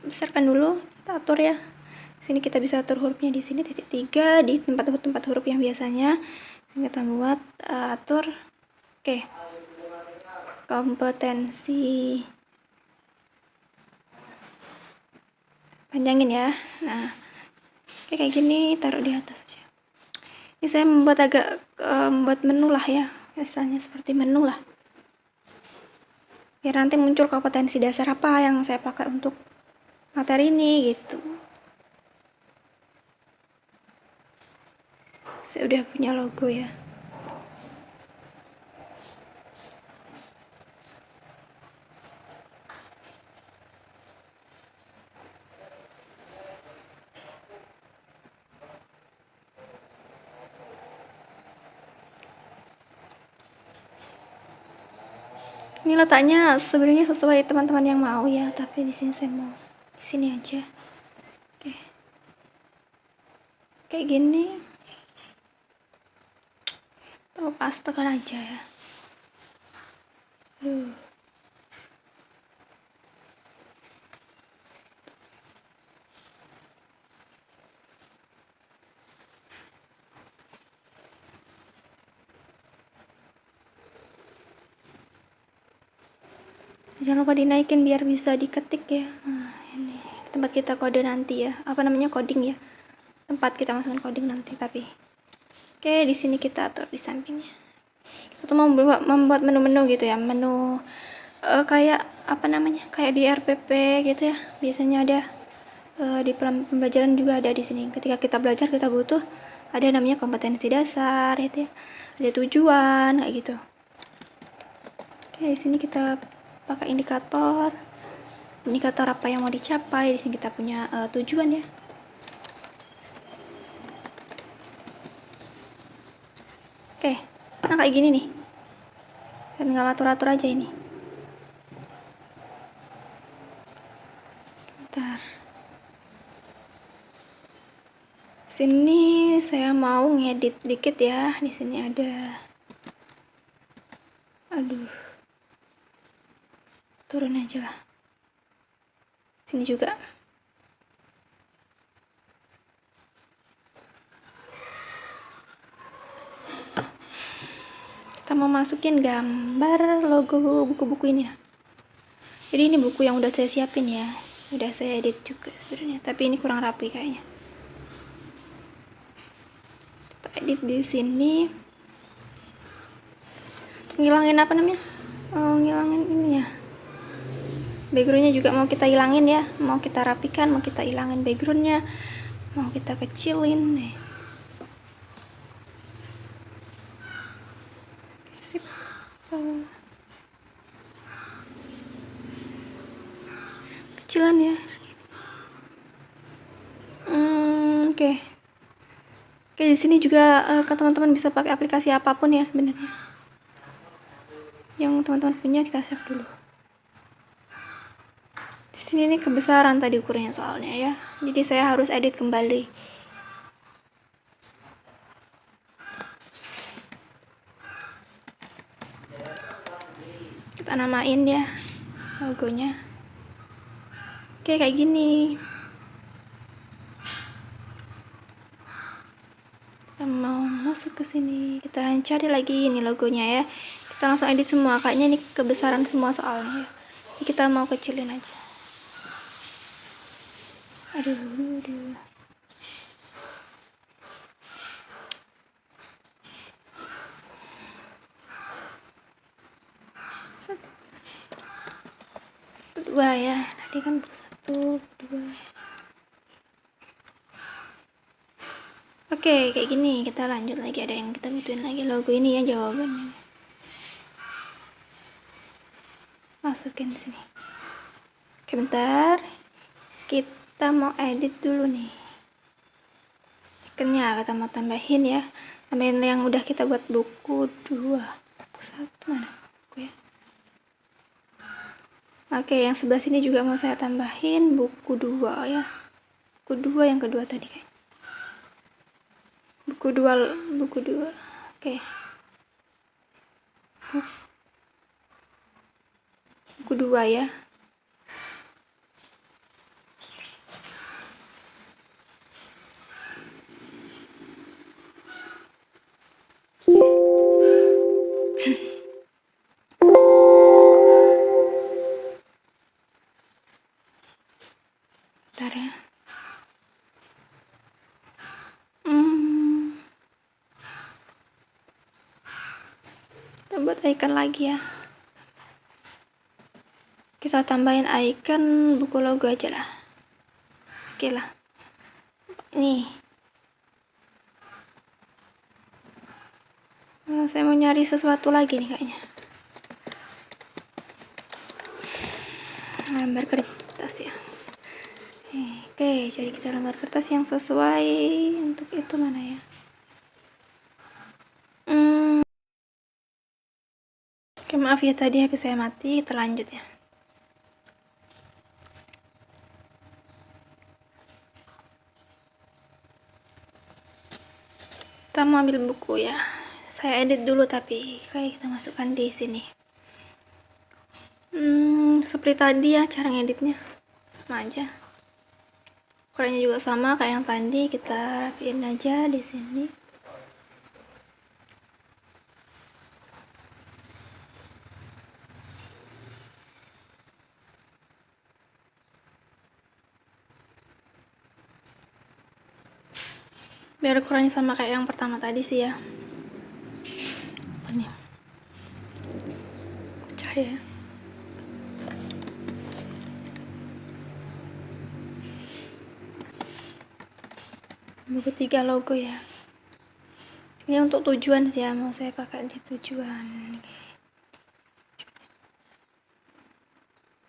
Besarkan dulu, kita atur ya. Sini kita bisa atur hurufnya di sini titik 3 di tempat huruf yang biasanya. Kita buat atur. Oke. Kompetensi. Panjangin ya. Nah, kayak gini taruh di atas aja. Ini saya membuat membuat menu lah ya. Biasanya seperti menu lah. Biar nanti muncul kompetensi dasar apa yang saya pakai untuk materi ini gitu. Saya udah punya logo ya. Ini letaknya sebenarnya sesuai teman-teman yang mau ya, tapi di sini saya mau di sini aja. Oke. Kayak gini. Tahu pastekan aja ya. Jangan lupa dinaikin biar bisa diketik ya. Nah, ini tempat kita kode nanti ya. Coding ya. Tempat kita masukkan coding nanti tapi. Oke, di sini kita atur di sampingnya. Kita mau membuat menu-menu gitu ya. Menu kayak Kayak di RPP gitu ya. Biasanya ada di pembelajaran juga ada di sini. Ketika kita belajar kita butuh ada namanya kompetensi dasar itu ya, ada tujuan kayak gitu. Oke, di sini kita pakai indikator apa yang mau dicapai. Di sini kita punya tujuan ya. Oke, nah kayak gini nih, tinggal atur-atur aja ini. Bentar, sini saya mau ngedit dikit ya. Di sini ada, aduh, turun aja lah. Sini juga. Kita mau masukin gambar logo buku-buku ini ya. Jadi ini buku yang udah saya siapin ya, udah saya edit juga sebenarnya, tapi ini kurang rapi kayaknya. Kita edit di sini. Ngilangin apa namanya? Oh, ngilangin ini ya. Backgroundnya juga mau kita hilangin ya, mau kita rapikan, mau kita hilangin backgroundnya, mau kita kecilin nih. Sip. Kecilan ya. Oke. Oke, di sini juga kan teman-teman bisa pakai aplikasi apapun ya sebenarnya. Yang teman-teman punya kita save dulu. Di sini nih kebesaran tadi ukurannya soalnya ya. Jadi saya harus edit kembali. Kita namain ya logonya. Oke, kayak gini. Kita mau masuk ke sini, kita cari lagi ini logonya ya. Kita langsung edit semua, kayaknya ini kebesaran semua soalnya ya. Ini kita mau kecilin aja. Aduh. Dua ya, tadi kan 1, 2. Oke, kayak gini. Kita lanjut lagi, ada yang kita butuhin lagi logo ini ya, jawabannya. Masukin di sini. Oke, bentar. Kita mau edit dulu nih. Ikonnya kita mau tambahin ya. Tambahin yang udah kita buat buku 2. Buku 1 mana? Buku ya. Oke, yang sebelah sini juga mau saya tambahin buku 2 ya. Buku 2 yang kedua tadi kayak. Buku 2. Oke. Buku 2 ya. Bentar ya. Kita buat icon lagi ya. Kita tambahin icon buku logo aja lah. Oke lah. Nih. Saya mau nyari sesuatu lagi nih kayaknya. Lembar kertas ya. Oke, jadi kita lembar kertas yang sesuai untuk itu mana ya? Oke, maaf ya tadi HP saya mati. Kita lanjut ya. Kita mau ambil buku ya. Saya edit dulu tapi kayak kita masukkan di sini. Seperti tadi ya cara ngeditnya. Sama aja. Ukurannya juga sama kayak yang tadi, kita rapiin aja di sini. Biar ukurannya sama kayak yang pertama tadi sih ya. Ini pecah ya. Buku 3 logo ya. Ini untuk tujuan sih ya, mau saya pakai di tujuan.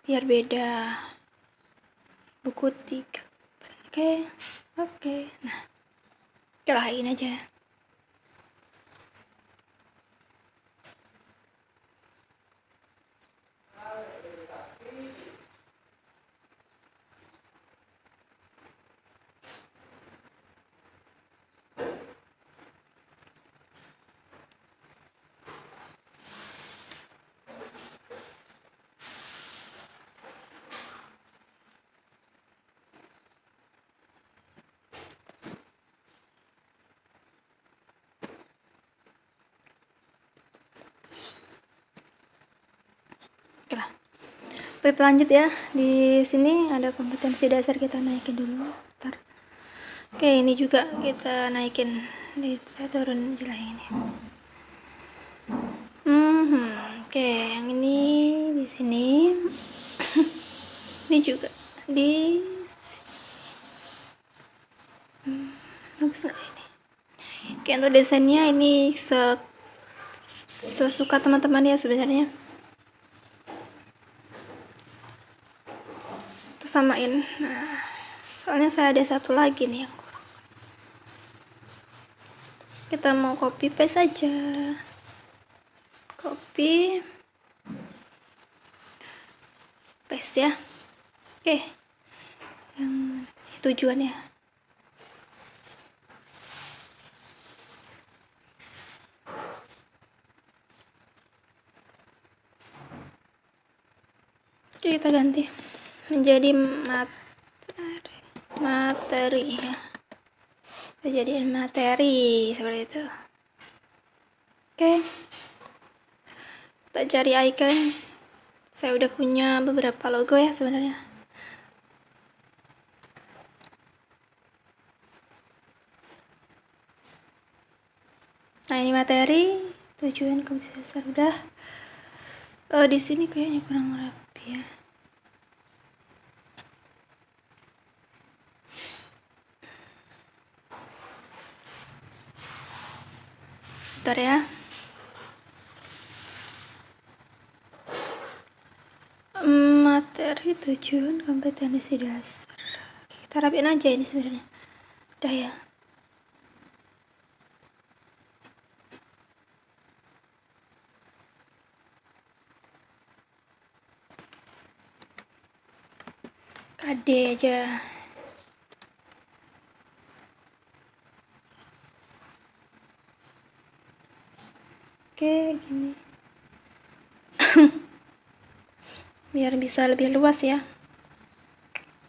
Biar beda. Buku 3. Oke. Nah, oke lah, ini aja. Oke lah. Kita lanjut ya. Di sini ada kompetensi dasar, kita naikin dulu. Bentar. Oke, ini juga kita naikin. Kita turun aja lah ini. Oke, yang ini di sini. Ini juga di sini. Bagus nggak ini? Oke, untuk desainnya ini sesuka teman-teman ya sebenarnya. Kita samain. Nah, soalnya saya ada satu lagi nih yang kurang. Kita mau copy paste aja. Copy paste ya. Oke. Yang tujuannya. Oke, kita ganti menjadi materi ya. Kita jadiin materi seperti itu. Oke. Kita cari icon. Saya udah punya beberapa logo ya sebenarnya. Nah, ini materi, tujuan, kompetensi dasar udah. Di sini kayaknya kurang rapi ya. Bentar ya. Materi, tujuan, kompetensi dasar. Kita rapiin aja ini sebenarnya. Udah ya. KD aja. Oke, gini. Biar bisa lebih luas ya.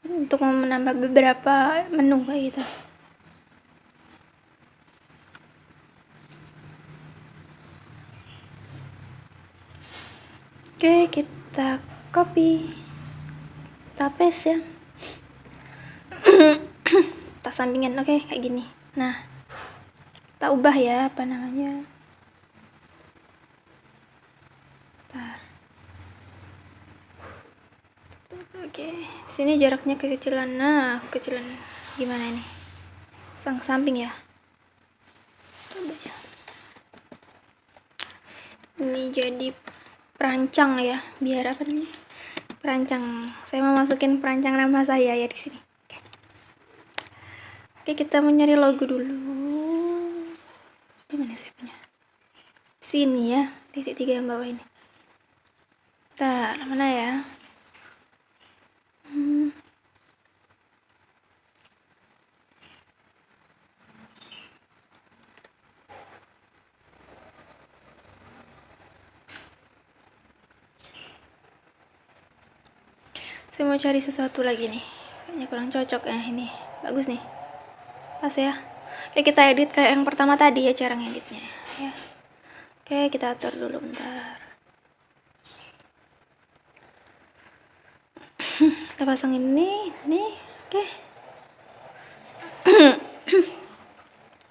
Untuk menambah beberapa menu kayak gitu. Oke, kita copy. Kita paste ya. Kita sampingin, oke, kayak gini. Nah, kita ubah ya, apa namanya. Bentar. Oke, sini jaraknya kekecilan. Nah, kekecilan gimana ini? Samping ya. Coba aja. Ini jadi perancang ya, biar apa nih? Perancang. Saya mau masukin perancang nama saya ya di sini. Oke, kita mau nyari logo dulu. Di mana saya punya? Sini ya, titik 3 yang bawah ini. Bentar, mana ya? Saya mau cari sesuatu lagi nih. Kayaknya kurang cocok ya ini. Bagus nih. Pas ya. Oke, kita edit kayak yang pertama tadi ya, cara ngeditnya ya. Oke, kita atur dulu bentar. Kita pasang ini, nih. Oke.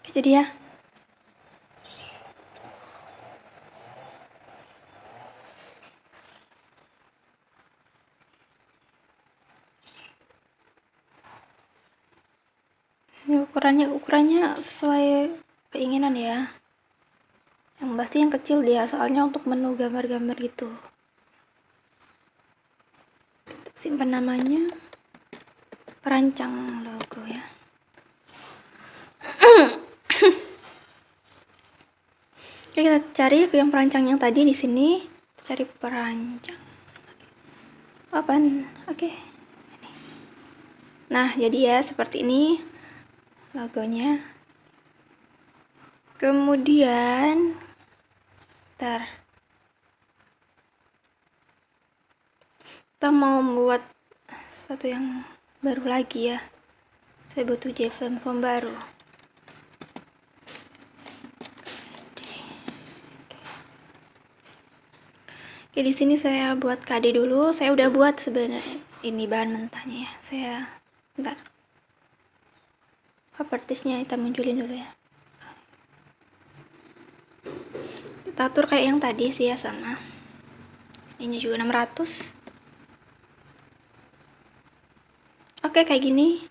Oke, jadi ya. Ini ukurannya sesuai keinginan ya. Yang pasti yang kecil dia, soalnya untuk menu gambar-gambar gitu. Kita simpan namanya, perancang logo ya. Oke, kita cari yang perancang yang tadi di sini. Cari perancang. Apaan? Oke. Nah, jadi ya seperti ini logonya. Kemudian kita mau membuat sesuatu yang baru lagi ya. Saya butuh JFrame form baru. Oke, di sini saya buat KD dulu. Saya udah buat sebenarnya ini bahan mentahnya ya. Saya bentar. Propertiesnya kita munculin dulu ya. Kita atur kayak yang tadi sih ya, sama. Ini juga 600. Oke, kayak gini.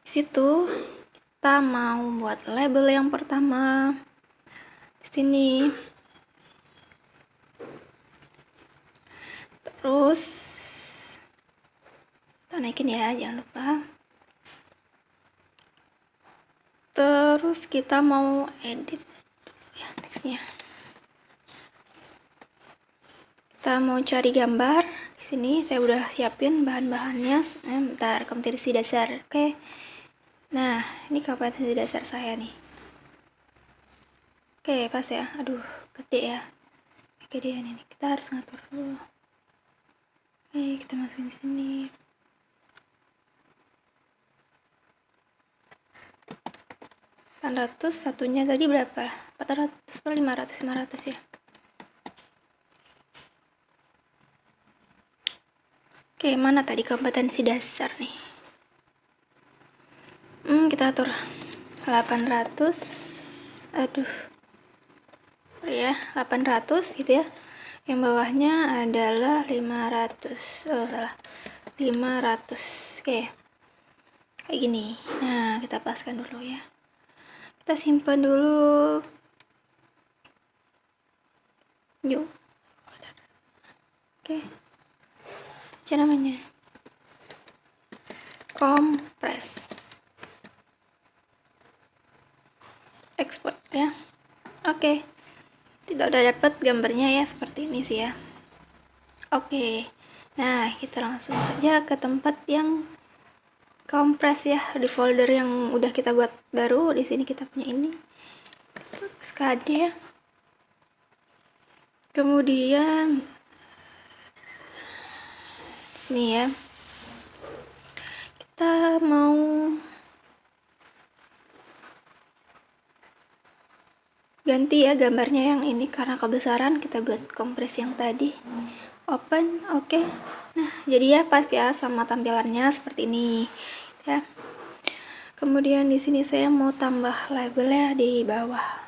Di situ kita mau buat label yang pertama. Di sini. Terus kita naikin ya, jangan lupa. Terus kita mau edit ya teksnya. Kita mau cari gambar. Di sini saya udah siapin bahan-bahannya. Bentar, kompetensi dasar. Oke. Nah, ini kompetensi dasar saya nih. Oke, pas ya. Aduh, gede ya. Kegedean ini. Kita harus ngatur dulu. Oke, kita masukin di sini. Satunya tadi berapa? 400 per 500 ya. Oke, mana tadi kompetensi dasar nih? Kita atur 800. Aduh. Ya, 800 gitu ya. Yang bawahnya adalah 500. Oh, salah. 500. Oke. Kayak gini. Nah, kita paskan dulu ya. Kita simpan dulu. Yuk. Oke. Cara namanya kompres. Export ya. Oke. Kita udah dapat gambarnya ya, seperti ini sih ya. Oke. Nah, kita langsung saja ke tempat yang kompres ya, di folder yang udah kita buat baru. Di sini kita punya ini. Terus KD ya. Kemudian sini ya. Kita mau ganti ya gambarnya yang ini karena kebesaran. Kita buat kompres yang tadi. Open, oke. Nah, jadi ya pas ya sama tampilannya seperti ini ya. Kemudian di sini saya mau tambah labelnya di bawah.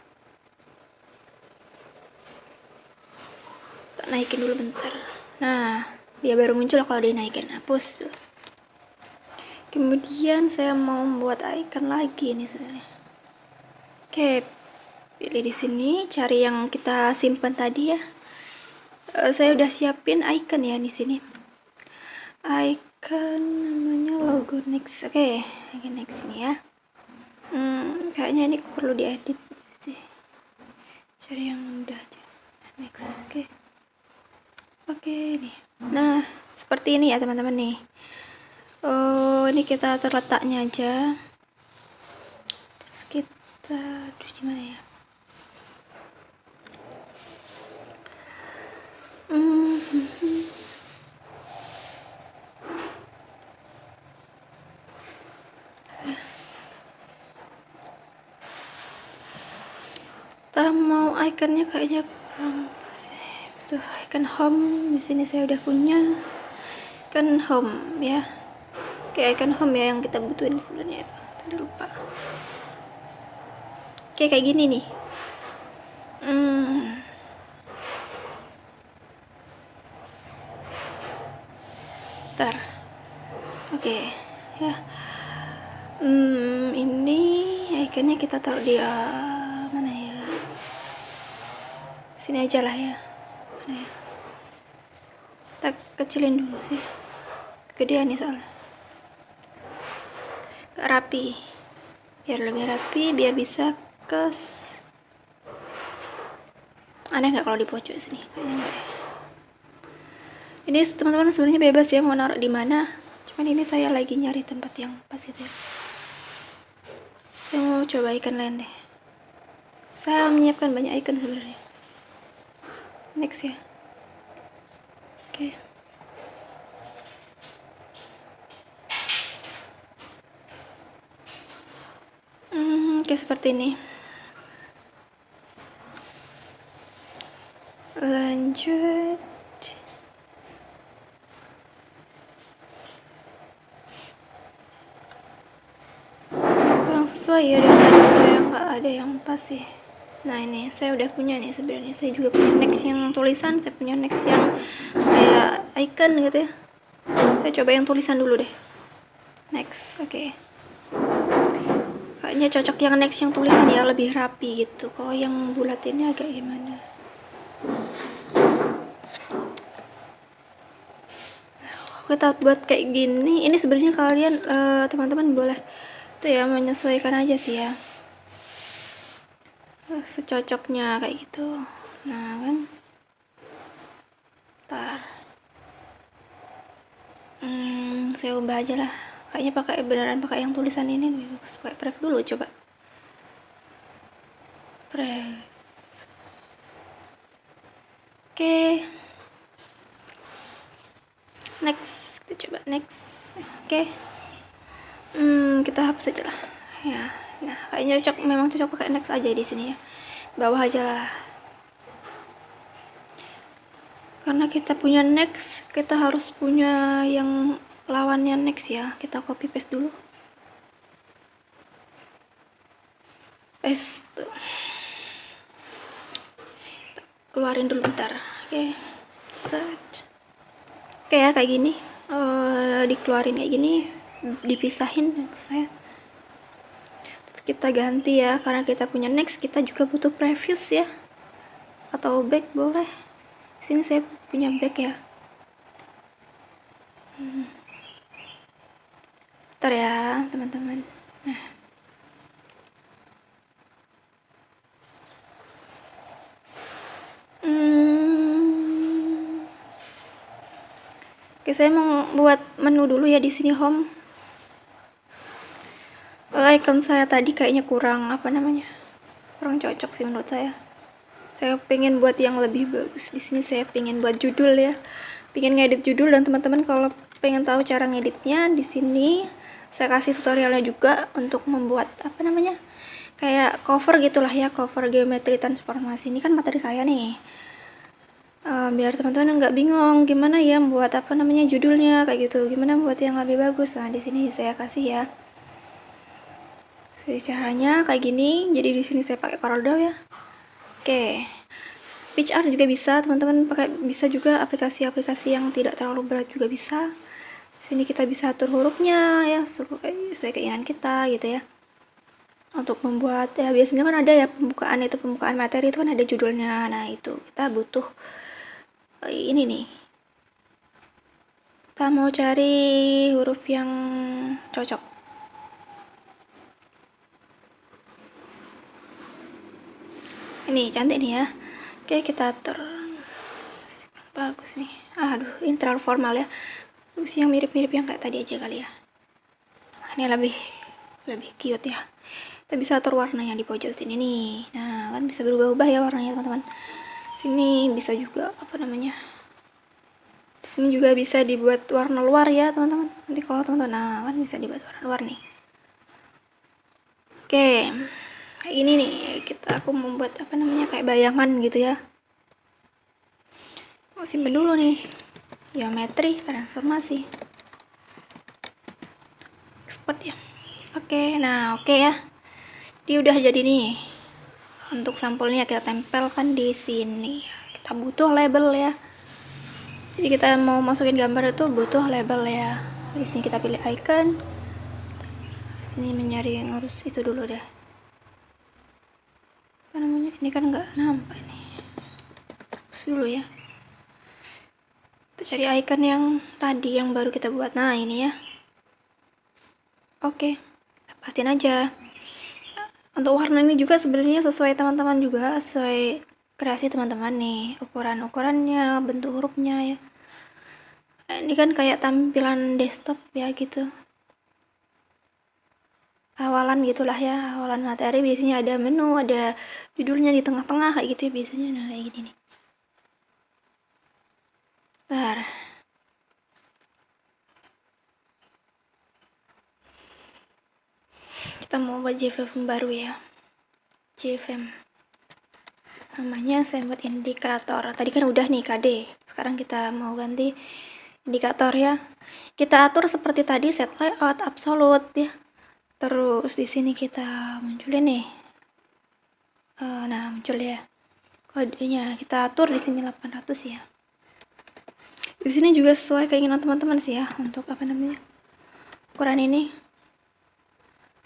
Tak naikin dulu bentar. Nah, dia baru muncul kalau dinaikin. Hapus. Kemudian saya mau membuat icon lagi nih sebenarnya. Oke, pilih di sini, cari yang kita simpan tadi ya. Saya udah siapin icon ya di sini. Icon namanya logo next. Oke, icon next nih ya. Kayaknya ini perlu diedit sih. Cari yang mudah aja. Next. Oke nih. Nah, seperti ini ya teman-teman nih. Oh, ini kita atur letaknya aja. Terus kita, aduh gimana ya? Kita mau iconnya kayaknya kurang pas ya. Tuh, icon home di sini saya udah punya. Icon home ya. Kayak icon home ya yang kita butuhin sebenarnya itu. Tadi lupa. Kayak gini nih. Bentar. Oke, ya. Ini iconnya kita taruh di mana ya? Sini aja lah ya. Nah, kita kecilin dulu sih, kegedean nih soalnya. Gak rapi, biar lebih rapi, biar bisa aneh nggak kalau di pojok sini? Kayaknya nggak deh. Ini teman-teman sebenarnya bebas ya mau naruh di mana, cuman ini saya lagi nyari tempat yang pas gitu ya. Saya mau coba ikan lain deh. Saya menyiapkan banyak ikan sebenarnya. Next ya. Oke. Oke, seperti ini. Lanjut. Kurang sesuai ya dari tadi, saya nggak ada yang pas sih. Nah ini saya udah punya nih sebenarnya. Saya juga punya next yang tulisan, saya punya next yang kayak icon gitu ya. Saya coba yang tulisan dulu deh. Next, oke. Kayaknya cocok yang next yang tulisan ya, lebih rapi gitu. Kalau yang bulat ini agak gimana? Kita buat kayak gini. Ini sebenarnya kalian teman-teman boleh tuh ya menyesuaikan aja sih ya. Secocoknya kayak gitu. Nah kan. Saya ubah aja lah. Kayaknya beneran pakai yang tulisan ini lebih bagus. Pakai pref dulu coba. Pref. Oke. Next, kita coba next. Oke. Kita hapus aja lah. Ya. Nah, kayaknya memang cocok pakai next aja di sini ya. Bawah aja lah. Karena kita punya next, kita harus punya yang lawannya next ya. Kita copy paste dulu. Paste tuh. Kita keluarin dulu bentar. Oke. Set. Oke ya, kayak gini. Dikeluarin kayak gini, dipisahin saya. Kita ganti ya, karena kita punya next, kita juga butuh previous ya. Atau back boleh. Sini saya punya back ya. Bentar ya teman-teman. Nah. Oke, saya mau buat menu dulu ya di sini home. Icon saya tadi kayaknya kurang kurang cocok sih menurut saya. Saya pengen buat yang lebih bagus. Di sini saya pengen buat judul ya. Pengen ngedit judul, dan teman-teman kalau pengen tahu cara ngeditnya, di sini saya kasih tutorialnya juga untuk membuat kayak cover gitulah ya, cover geometri transformasi. Ini kan materi saya nih. Biar teman-teman nggak bingung gimana ya membuat judulnya kayak gitu, gimana membuat yang lebih bagus. Nah, di sini saya kasih ya. Jadi caranya kayak gini. Jadi di sini saya pakai CorelDRAW ya. Oke, PictArt juga bisa teman-teman pakai, bisa juga aplikasi-aplikasi yang tidak terlalu berat juga bisa. Sini kita bisa atur hurufnya ya sesuai keinginan kita gitu ya. Untuk membuat ya, biasanya kan ada ya pembukaan materi itu kan ada judulnya. Nah itu kita butuh ini nih. Kita mau cari huruf yang cocok. Ini cantik nih ya. Oke, kita atur. Bagus nih. Aduh, ini terlalu formal ya. Terus yang mirip-mirip yang kayak tadi aja kali ya. Ini lebih cute ya. Kita bisa atur warnanya di pojok sini nih. Nah, kan bisa berubah-ubah ya warnanya teman-teman. Sini bisa juga di sini juga bisa dibuat warna luar ya teman-teman. Nanti kalau teman-teman, nah kan bisa dibuat warna luar nih. Oke. Kayak ini nih, aku membuat kayak bayangan gitu ya. Mau simpen dulu nih, geometri transformasi, export ya. Oke, nah oke ya, dia udah jadi nih. Untuk sampulnya kita tempelkan di sini. Kita butuh label ya. Jadi kita mau masukin gambar itu butuh label ya. Di sini kita pilih icon. Di sini ngurus itu dulu deh. Ini kan nggak nampak nih. hapus dulu ya. Kita cari icon yang tadi yang baru kita buat. Nah, ini ya. Oke, kita pastiin aja. Untuk warna ini juga sebenarnya sesuai teman-teman juga, sesuai kreasi teman-teman nih. Ukuran-ukurannya, bentuk hurufnya ya. Ini kan kayak tampilan desktop ya gitu. Awalan gitulah ya, awalan materi biasanya ada menu, ada judulnya di tengah-tengah kayak gitu ya biasanya. Nah, kayak gini nih. Bentar. Kita mau buat JFrame baru ya. JFrame. Namanya saya buat indikator. Tadi kan udah nih KD. Sekarang kita mau ganti indikator ya. Kita atur seperti tadi, set layout absolute ya. Terus di sini kita munculin nih. Nah, muncul ya. Kodenya kita atur di sini 800 ya. Di sini juga sesuai keinginan teman-teman sih ya, untuk apa namanya? Ukuran ini.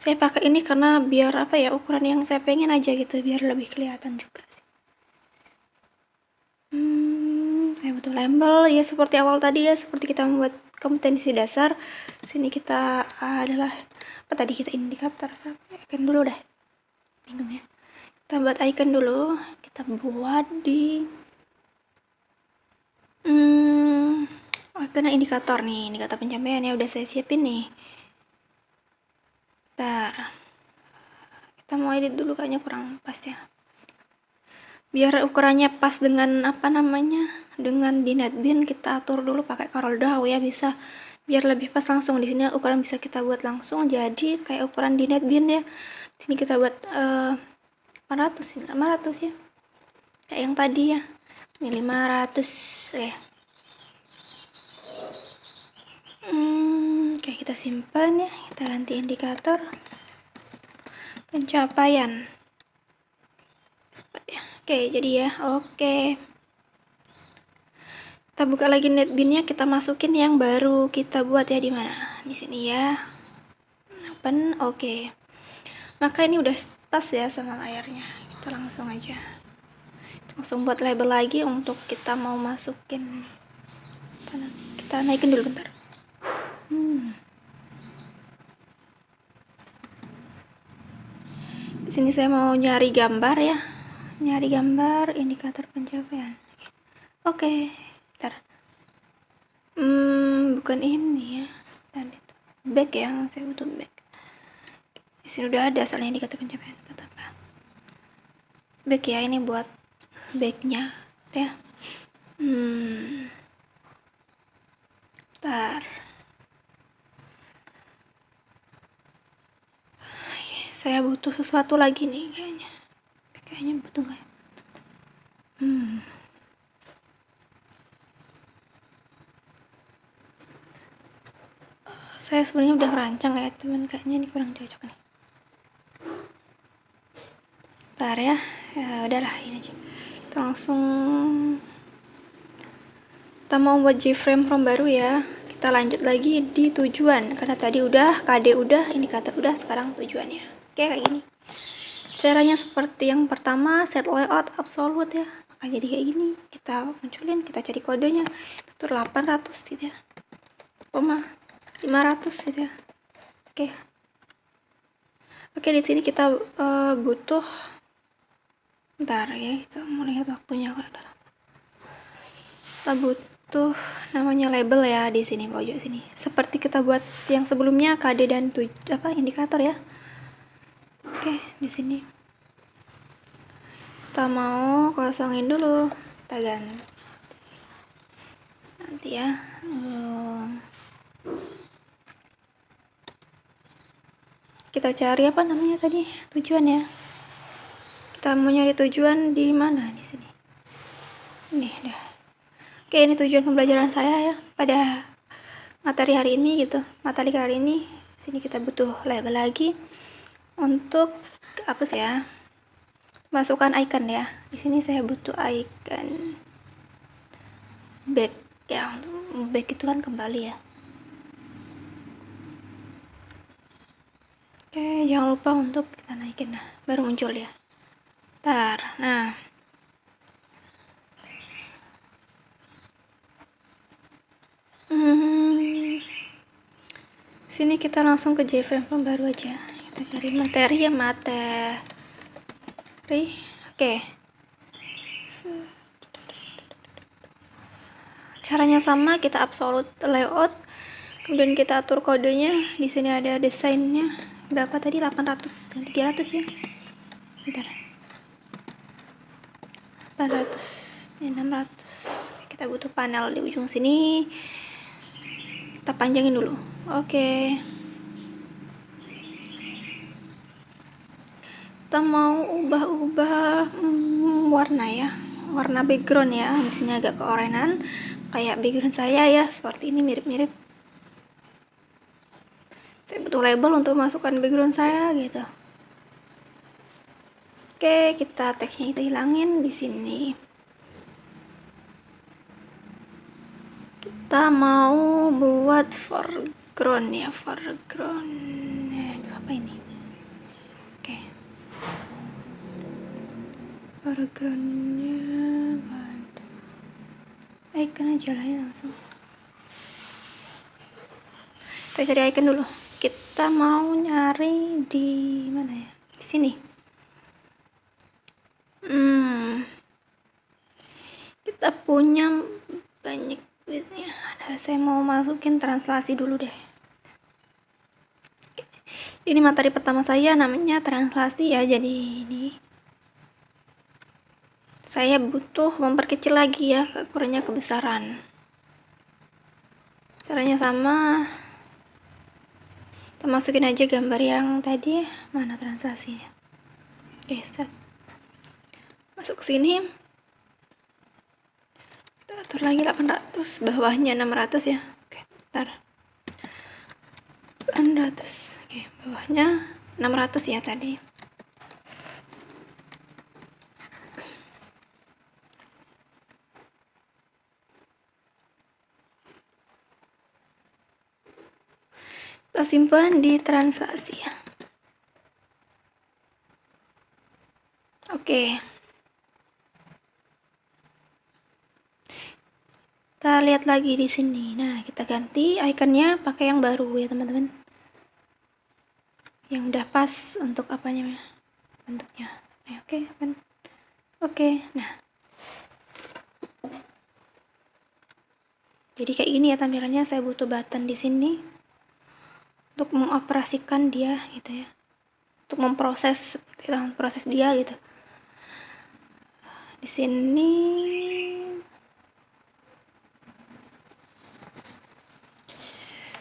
Saya pakai ini karena biar apa ya, ukuran yang saya pengen aja gitu, biar lebih kelihatan juga sih. Saya butuh label ya seperti awal tadi ya, seperti kita membuat kompetensi dasar. Sini kita adalah apa tadi, kita indikator icon dulu deh. Bingung ya. Kita buat icon dulu, kita buat di icon indikator nih, indikator pencapaian ya udah saya siapin nih. Bentar. Kita mau edit dulu, kayaknya kurang pas ya. Biar ukurannya pas dengan apa namanya, dengan di NetBeans kita atur dulu pakai CorelDRAW ya, bisa biar lebih pas langsung. Di sini ukuran bisa kita buat langsung jadi kayak ukuran di NetBeans ya. Di sini kita buat 500 ya. Kayak yang tadi ya. Ini 500 ya. Oke, kita simpan ya. Kita ganti indikator pencapaian. Oke, jadi ya. Oke. Kita buka lagi NetBeans-nya, kita masukin yang baru kita buat ya, di mana? Di sini ya. Open, oke. Maka ini udah pas ya sama layarnya. Kita langsung aja. Langsung buat label lagi untuk kita mau masukin. Kita naikin dulu bentar. Di sini saya mau nyari gambar ya. Nyari gambar indikator pencapaian. Oke, bentar. Bukan ini ya. Tadi tuh back ya, saya butuh back. Di sini udah ada soalnya indikator pencapaian. Tetap back ya, ini buat backnya ya. Bentar. Saya butuh sesuatu lagi nih kayaknya. Kayaknya butuh nggak ya? Saya sebenarnya udah ngerancang ya teman, kayaknya ini kurang cocok nih. Bentar ya, ya udahlah ini aja. Kita langsung, kita mau buat JFrame from baru ya. Kita lanjut lagi di tujuan, karena tadi udah KD udah, indikator udah, sekarang tujuannya. Oke, kayak gini. Caranya seperti yang pertama, set layout absolute ya. Maka jadi kayak gini. Kita munculin, kita cari kodenya. Itu 800 gitu ya. 500 gitu ya. Oke. Oke, di sini kita butuh, bentar ya, kita mau lihat waktunya. Kita butuh namanya label ya di sini pojok sini. Seperti kita buat yang sebelumnya KD dan indikator ya. Oke, di sini kita mau kosongin dulu. Kita ganti nanti ya. Kita cari apa namanya tadi, tujuan ya. Kita mau nyari tujuan di mana, di sini. Ini dah. Oke, ini tujuan pembelajaran saya ya pada materi hari ini gitu. Materi hari ini sini kita butuh label lagi untuk hapus ya. Masukkan icon ya. Di sini saya butuh icon back ya. Untuk back itu kan kembali ya. Oke, jangan lupa untuk kita naikin, nah baru muncul ya. Ntar, nah Sini kita langsung ke JFrame baru aja. Kita cari materi ya, materi. Oke. Caranya sama, kita absolute layout. Kemudian kita atur kodenya. Di sini ada desainnya. Berapa tadi? 800 dan 300 ya. Bentar. 800 dan 600. Kita butuh panel di ujung sini. Kita panjangin dulu. Oke. Kita mau ubah-ubah warna ya. Warna background ya. Di sini agak keorenan kayak background saya ya, seperti ini, mirip-mirip. Saya butuh label untuk masukkan background saya gitu. Oke, kita teksnya kita hilangin di sini. Kita mau buat foreground ya, foreground. Apa ini? Oke. Foregroundnya icon aja lah ya langsung. Kita cari icon dulu. Kita mau nyari di mana ya? Di sini. Kita punya banyak biasanya. Saya mau masukin translasi dulu deh. Ini materi pertama saya, namanya translasi ya. Jadi ini saya butuh memperkecil lagi ya ukurannya, kebesaran. Caranya sama. Kita masukin aja gambar yang tadi. Mana translasinya? Oke, set. Masuk ke sini. Kita atur lagi 800, bawahnya 600 ya. Oke, bentar. 800. Oke, bawahnya 600 ya tadi. Kita simpan di translasi ya. Oke. Kita lihat lagi di sini. Nah, kita ganti ikonnya pakai yang baru ya, teman-teman. Yang udah pas untuk apanya bentuknya. Oke, kan. Oke, nah. Jadi kayak gini ya tampilannya. Saya butuh button di sini untuk mengoperasikan dia gitu ya. Untuk memproses dia gitu. Di sini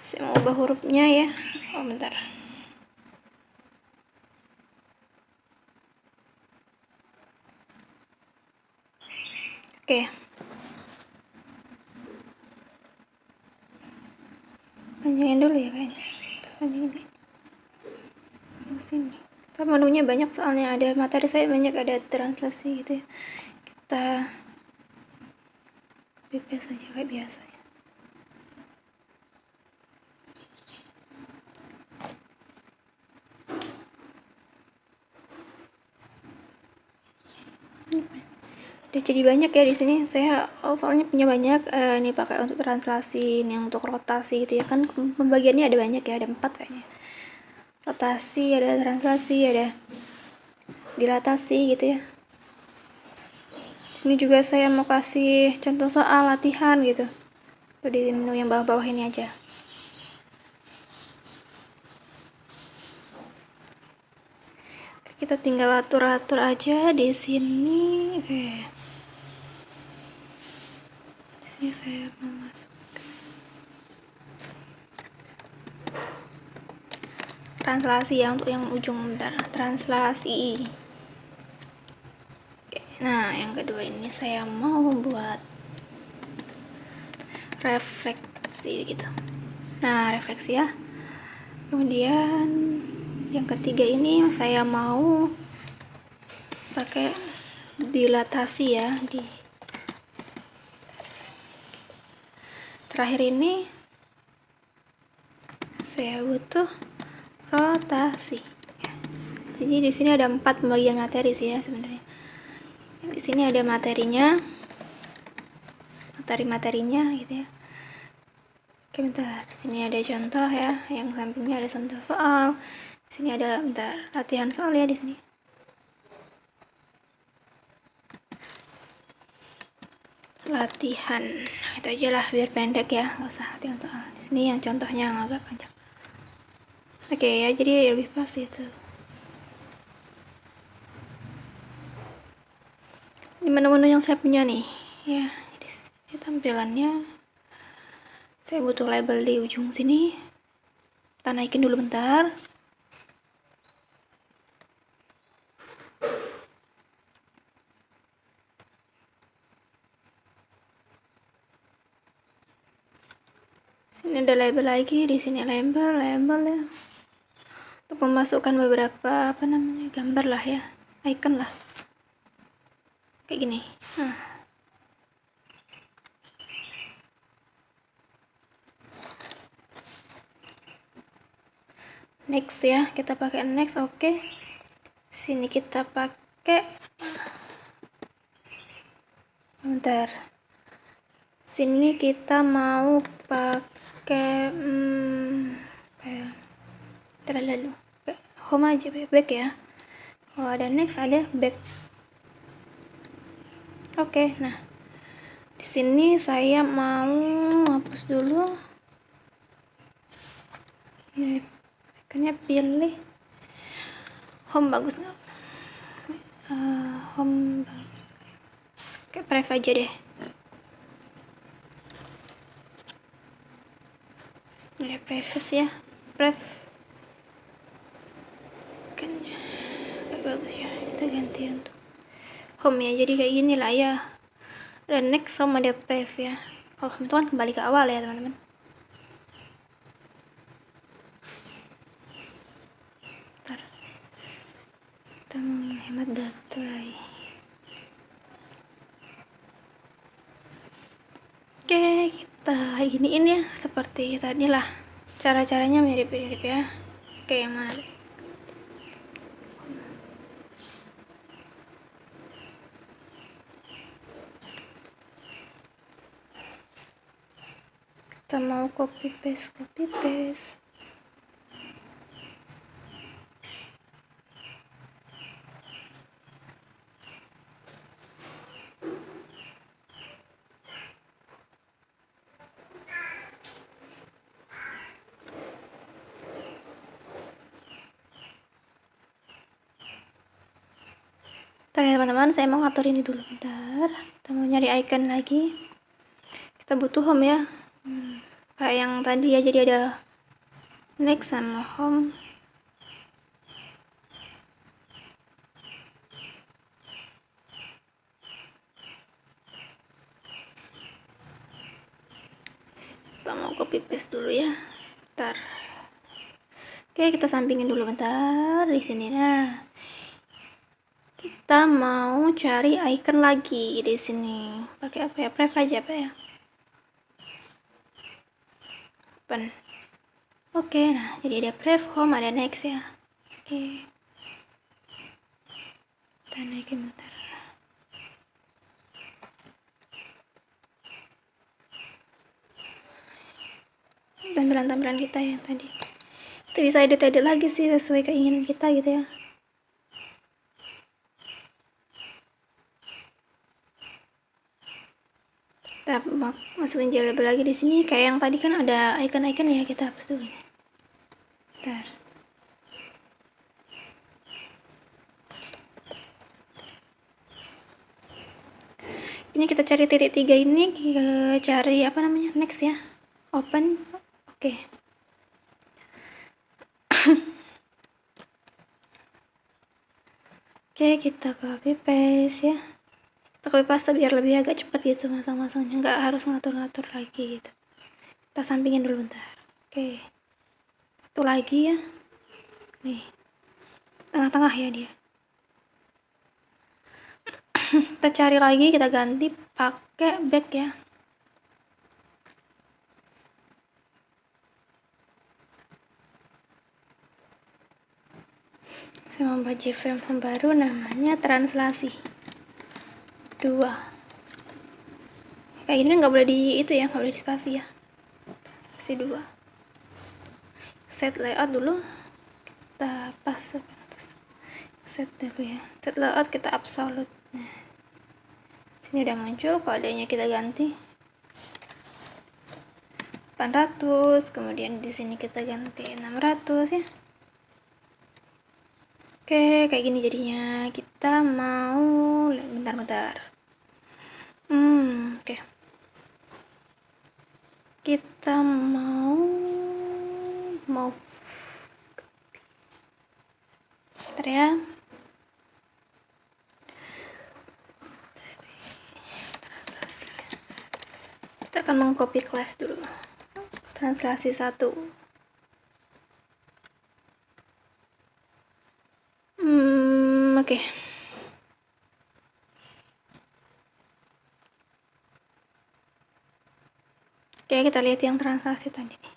saya mau ubah hurufnya ya. Oh, bentar. Oke. Panjangin dulu ya kayaknya. Panjangin. Di sini. Kita menunya banyak soalnya, ada materi saya banyak, ada translasi gitu ya. Kita copy paste aja kayak biasa ya. Jadi banyak ya di sini. Saya soalnya punya banyak. Ini pakai untuk translasi, ini untuk rotasi gitu ya kan. Pembagiannya ada banyak ya, ada 4 kayaknya. Rotasi, ada translasi, ada dilatasi gitu ya. Di sini juga saya mau kasih contoh soal latihan gitu. Tuh di menu yang bawah-bawah ini aja. Kita tinggal atur-atur aja di sini. Oke. Di sini saya mau masuk translasi ya, untuk yang ujung, bentar. Translasi. Oke. Nah, yang kedua ini saya mau buat refleksi gitu. Nah, refleksi ya. Kemudian yang ketiga ini saya mau pakai dilatasi ya. Terakhir ini saya butuh rotasi. Jadi di sini ada 4 pembagian materi sih ya sebenarnya. Di sini ada materinya, materi-materinya gitu ya. Oke, bentar. Sini ada contoh ya, yang sampingnya ada contoh soal. Sini ada bentar latihan soal ya di sini. Latihan itu aja lah biar pendek ya, nggak usah latihan soal. Di sini yang contohnya yang agak panjang. Oke ya, jadi lebih pas itu. Ini menu-menu yang saya punya nih ya. Jadi ini tampilannya. Saya butuh label di ujung sini. Kita naikin dulu bentar. Sini ada label lagi, di sini label ya. Untuk memasukkan beberapa gambar lah ya, icon lah. Kayak gini. Next ya, kita pakai next. Oke. Sini kita pakai bentar. Sini kita mau pakai terlalu home aja, back ya. Kalau ada next ada back. Oke, nah di sini saya mau hapus dulu. Ya, ikonnya pilih home, bagus nggak? Home kayak private aja deh. Ada privacy ya, kan kayak bagus ya, kita ganti untuk home ya, jadi kayak gini lah ya. Dan next home ada private ya. Kalau home itu kan kembali ke awal ya teman-teman. Kita menghemat baterai. Oke, kita giniin ya seperti tadi lah. Cara-caranya mirip-mirip ya. Oke, yang mana? Kita mau copy paste. Bentar ya teman-teman, saya mau ngatur ini dulu bentar. Kita mau nyari icon lagi. Kita butuh home ya. Kayak yang tadi ya, jadi ada next sama home. Kita mau copy paste dulu ya. Bentar. Oke, kita sampingin dulu bentar di sini. Nah, kita mau cari icon lagi di sini. Pakai apa ya? Prev aja apa ya? Open. Oke, nah jadi ada prev, home, ada next ya. Oke. Kita naikin bentar. Tampilan-tampilan kita yang tadi. Kita bisa edit-edit lagi sih sesuai keinginan kita gitu ya. Kita masukin label lagi di sini. Kayak yang tadi kan ada icon-icon ya, kita hapus dulu. Bentar. Ini kita cari titik 3 ini, kita cari apa namanya? Next ya. Open. Oke. Oke, kita copy paste ya. Kita copy paste biar lebih agak cepat gitu masang-masangnya, nggak harus ngatur-ngatur lagi gitu. Kita sampingin dulu bentar. Oke, satu lagi ya, nih tengah-tengah ya dia. Kita cari lagi, kita ganti pakai back ya. Saya membuat JFrame baru namanya translasi 2. Kayak gini kan nggak boleh di itu ya, nggak boleh di spasi ya. translasi 2. Set layout dulu, kita pas set dulu ya. Set layout kita absolute. Nah, sini udah muncul, kodenya kita ganti 800, kemudian di sini kita ganti 600 ya. Oke, kayak gini jadinya. Kita mau bentar. Oke. Kita mau bentar ya. Kita akan mengcopy kelas dulu. Translasi 1. Oke. Oke, kita lihat yang translasi tadi nih.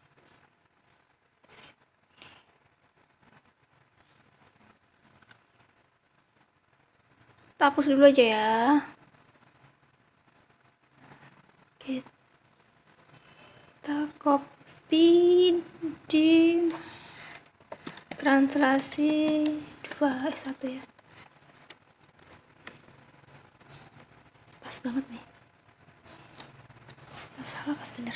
Kita hapus dulu aja ya. Kita copy di translasi 2 1 ya. Pas banget nih. Masalah pas bener.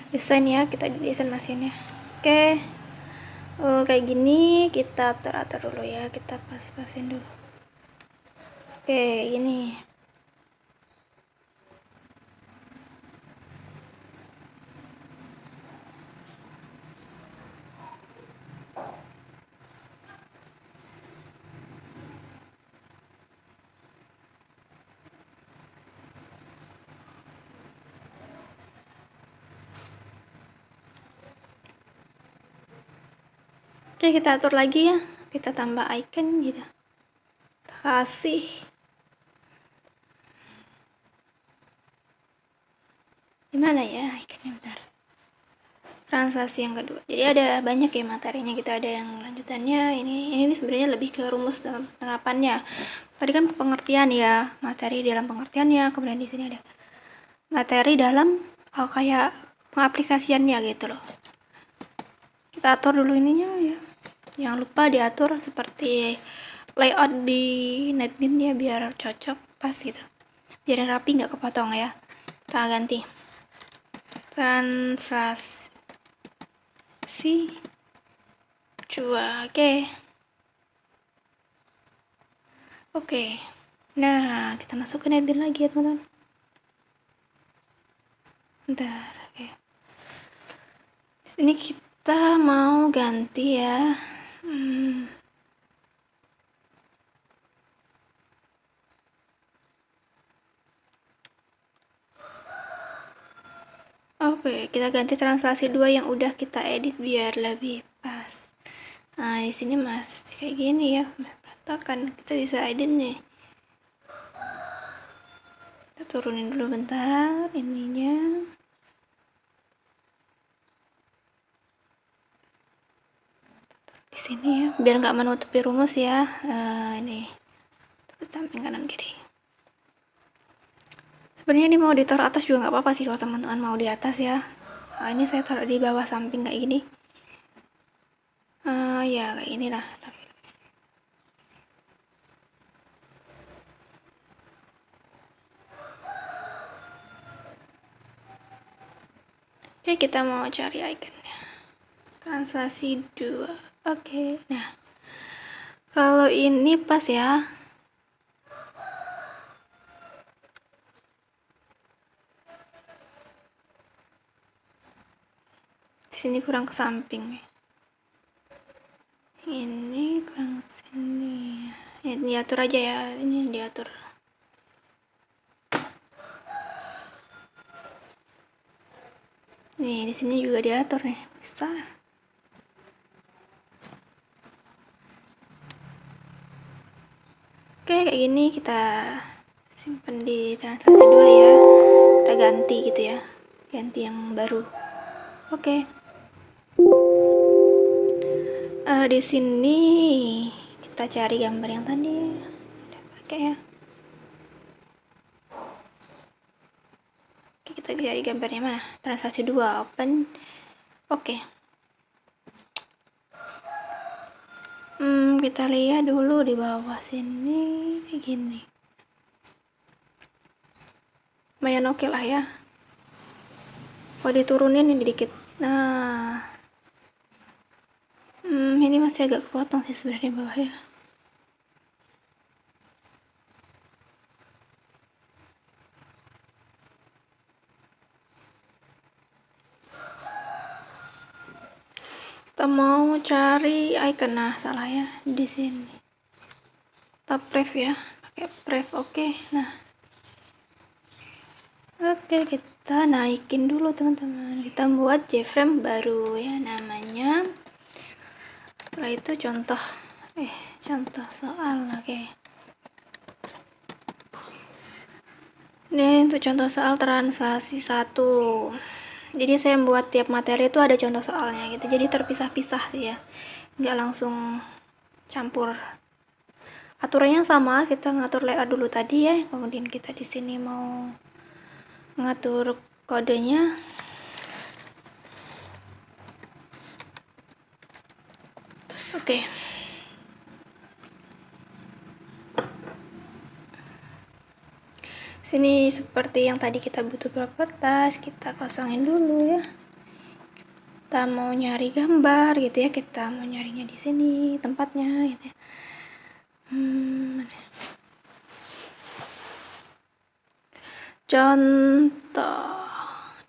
Desain ya, kita desain mesinnya. Oke. Kayak gini kita atur dulu ya, kita pas-pasin dulu. Oke, gini. Oke, kita atur lagi ya, kita tambah icon gitu, kita kasih gimana ya iconnya, bentar. Translasi yang kedua, jadi ada banyak ya materinya, kita ada yang lanjutannya. Ini sebenarnya lebih ke rumus dalam penerapannya. Tadi kan pengertian ya, materi dalam pengertiannya, kemudian di sini ada materi dalam kayak pengaplikasiannya gitu loh. Kita atur dulu ininya ya. Jangan lupa diatur seperti layout di NetBeans ya, biar cocok pas gitu, biar rapi nggak kepotong ya. Kita ganti translasi 2. Oke. Nah, kita masuk ke NetBeans lagi ya teman-teman. Bentar. Oke. Ini kita mau ganti ya. Oke, kita ganti translasi 2 yang udah kita edit biar lebih pas. Nah, di sini masih kayak gini ya, berantakan. Kita bisa edit nih. Kita turunin dulu bentar ininya. Di sini ya, biar nggak menutupi rumus ya. Ini samping kanan kiri. Sebenarnya ini mau ditaruh atas juga nggak apa-apa sih kalau teman-teman mau di atas ya. Ini saya taruh di bawah samping kayak gini. Ya kayak gini lah. Oke, kita mau cari iconnya. Translasi 2. Oke, nah kalau ini pas ya. Sini kurang ke samping. Ini kurang sini. Ya, diatur aja ya, ini diatur. Nih, di sini juga diatur nih, bisa. Oke, kayak gini kita simpan di translasi 2 ya. Kita ganti gitu ya. Ganti yang baru. Oke. Di sini kita cari gambar yang tadi. Udah pakai ya. Oke, kita cari gambarnya mana, transaksi 2, open. Oke. Kita lihat dulu di bawah sini kayak gini. Lumayan oke lah ya. Kalau diturunin ini dikit. Nah, ini masih agak kepotong sih sebenarnya bawah ya. Kita mau cari icon, nah salah ya di sini. Tap pref ya, pakai pref. Oke. Nah, oke, kita naikin dulu teman-teman. Kita buat JFrame baru ya, namanya. Setelah itu contoh soal. Oke. Ini untuk contoh soal translasi 1. Jadi saya membuat tiap materi itu ada contoh soalnya gitu. Jadi terpisah-pisah sih ya. Nggak langsung campur. Aturannya sama, kita ngatur layout dulu tadi ya. Kemudian kita di sini mau ngatur kodenya. Terus oke. Sini seperti yang tadi kita butuh properties, kita kosongin dulu ya. Kita mau nyari gambar gitu ya, kita mau nyarinya di sini tempatnya gitu ya.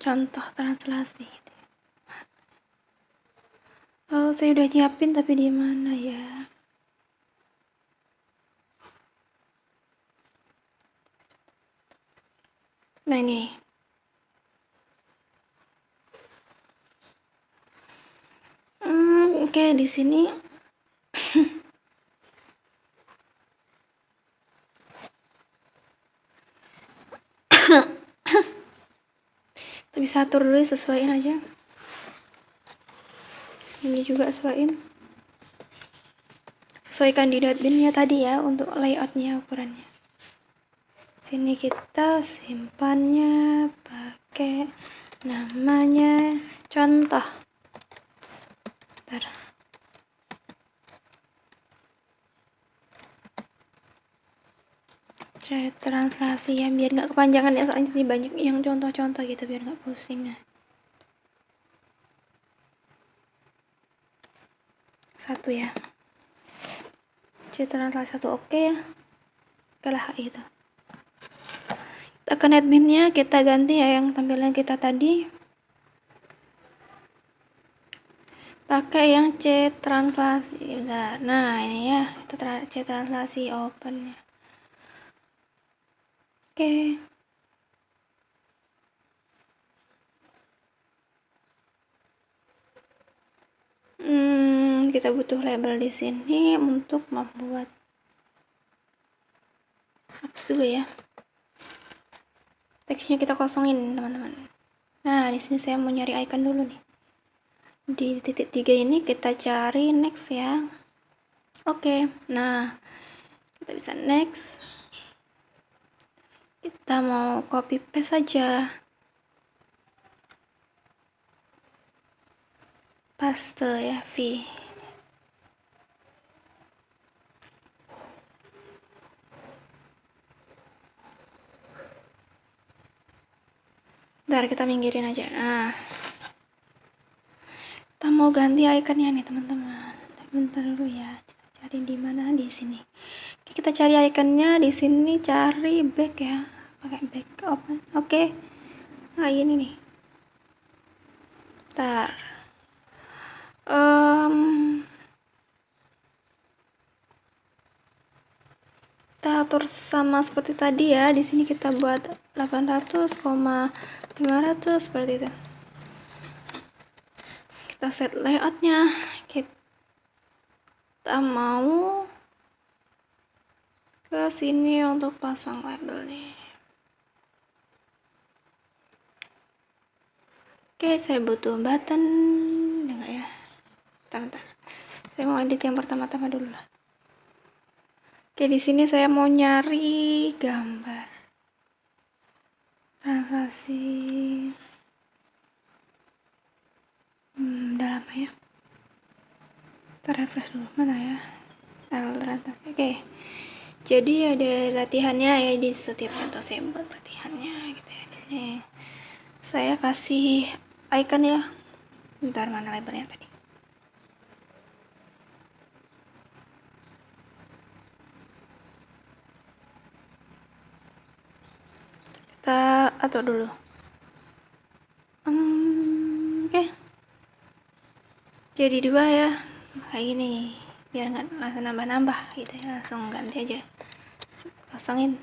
Contoh translasi gitu. Oh, saya udah nyiapin tapi di mana ya? Nah ini. Oke, di sini kita bisa atur dulu, sesuaiin aja. Ini juga sesuaiin. Sesuaikan di bin-nya tadi ya untuk layoutnya, ukurannya. Sini kita simpannya pakai namanya contoh. Bentar. Saya translasi ya, biar nggak kepanjangan ya, soalnya ini banyak yang contoh-contoh gitu, biar nggak pusing ya. Satu ya. Translasi 1 oke ya. Oke lah itu. Kita ke netbin-nya, kita ganti ya yang tampilan kita tadi. Pakai yang C translasi. Bentar. Nah, ini ya, kita C translasi open ya. Oke. Kita butuh label di sini untuk membuat apps dulu ya. Teksnya kita kosongin, teman-teman. Nah, di sini saya mau nyari icon dulu nih. Di titik 3 ini kita cari next ya. Oke. Nah, kita bisa next. Kita mau copy paste saja. Paste ya, V. Bentar, kita minggirin aja. Nah, kita mau ganti iconnya nih teman-teman. Bentar dulu ya. Kita cari di mana, di sini. Oke, kita cari iconnya di sini, cari back ya. Pakai back open. Oke. Nah, ini nih. Bentar. Kita atur sama seperti tadi ya. Di sini kita buat 800,500 seperti itu. Kita set layoutnya. Kita mau ke sini untuk pasang label nih. Oke, saya butuh button enggak ya? Bentar. Saya mau edit yang pertama-tama dulu lah. Oke, di sini saya mau nyari gambar. transaksi udah lama ya, refresh dulu mana ya, transaksi. Oke, jadi ada latihannya ya, di setiap contoh saya buat latihannya gitu ya. Di sini saya kasih icon ya, bentar mana labelnya tadi. Kita atur dulu. Oke. Jadi 2 ya, kayak gini, biar nggak langsung nambah-nambah gitu ya, langsung ganti aja, kosongin.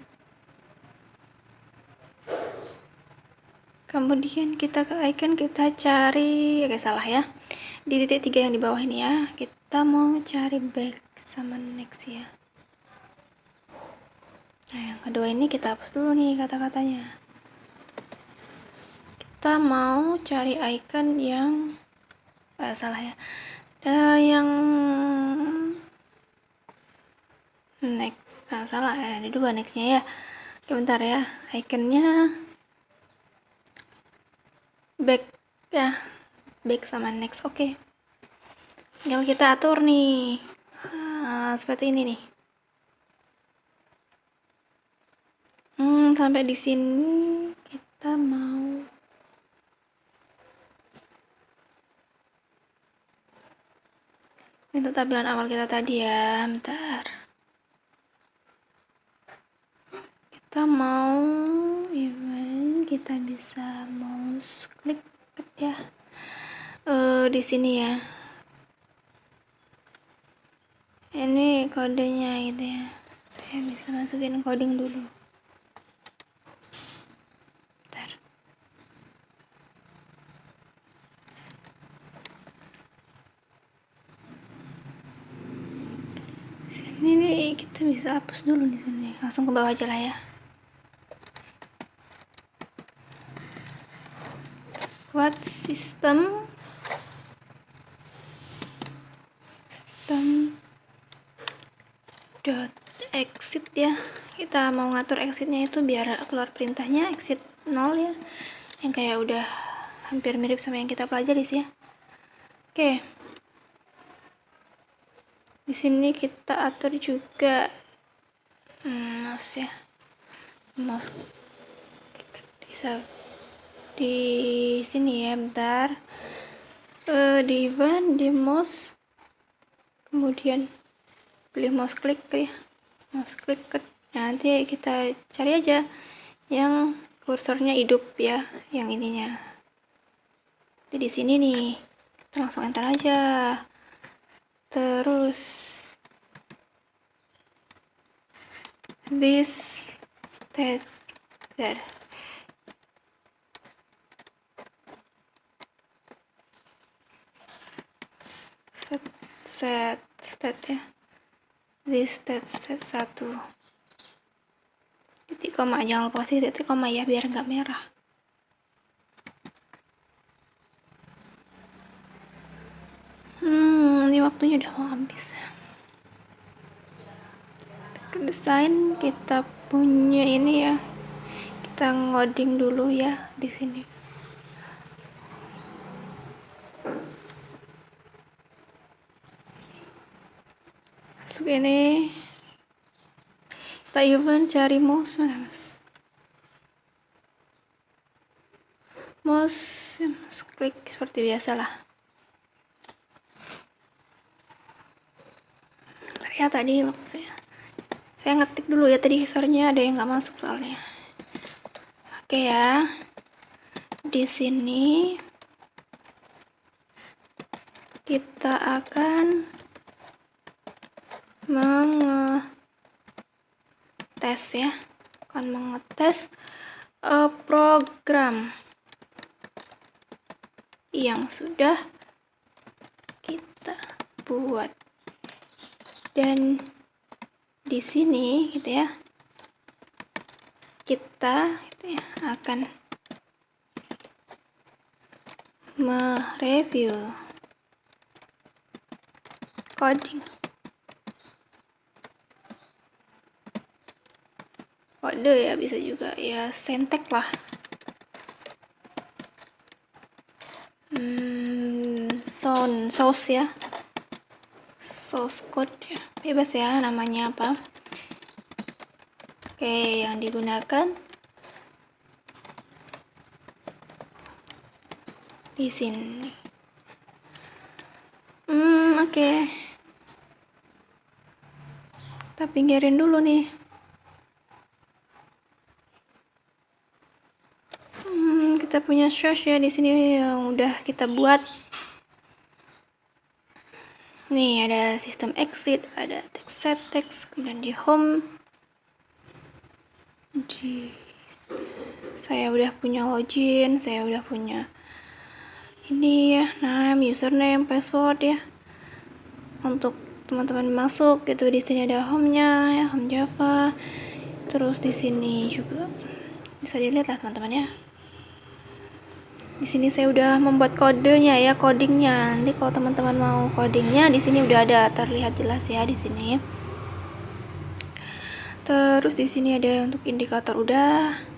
Kemudian kita ke icon, kita cari, oke salah ya, di titik 3 yang di bawah ini ya, kita mau cari back sama next ya. Nah yang kedua ini kita hapus dulu nih kata-katanya. Kita mau cari icon yang salah ya, yang next, salah ya, ada 2 nextnya ya. Oke bentar ya, iconnya back ya, back sama next. Oke, tinggal kita atur nih, seperti ini nih. Sampai di sini kita mau untuk tampilan awal kita tadi ya, bentar. Kita mau event, kita bisa mouse klik ya, di sini ya. Ini kodenya gitu ya. Saya bisa masukin coding dulu. Bentar. Sini nih kita bisa hapus dulu di sini. Langsung ke bawah aja lah ya. Buat sistem dot exit ya, kita mau ngatur exitnya itu biar keluar perintahnya exit 0 ya, yang kayak udah hampir mirip sama yang kita pelajari sih ya. Oke, di sini kita atur juga mouse ya, mouse bisa di sini ya, bentar, di event, di mouse, kemudian pilih mouse klik ya, mouse klik. Nanti kita cari aja yang kursornya hidup ya, yang ininya. Jadi di sini nih, kita langsung enter aja. Terus this state there. Set state ya, this state 1 titik koma, jangan lupa sih titik koma ya biar nggak merah. Ini waktunya udah mau habis. Ke desain kita punya ini ya, kita ngoding dulu ya di sini. Masuk ini, kita event, cari mouse, mana mouse klik seperti biasa lah. Ya tadi waktu saya ngetik dulu ya, tadi suaranya ada yang nggak masuk soalnya. Oke ya, di sini kita akan mengetes ya, program yang sudah kita buat. Dan di sini gitu ya, kita gitu ya, akan mereview coding, kode ya, bisa juga ya syntax lah. source ya, source code ya, bebas ya namanya apa. Oke, yang digunakan di sini. Oke. Kita pinggirin dulu nih. Kita punya source ya di sini yang udah kita buat. Nih ada sistem exit, ada text set text, kemudian di home. Saya udah punya login, saya udah punya ini ya, name, username, password ya. Untuk teman-teman masuk gitu, di sini ada home-nya ya, home Java. Terus di sini juga bisa dilihat lah teman-teman ya. Di sini saya udah membuat kodenya ya, codingnya. Nanti kalau teman-teman mau codingnya di sini udah ada terlihat jelas ya di sini. Terus di sini ada untuk indikator udah.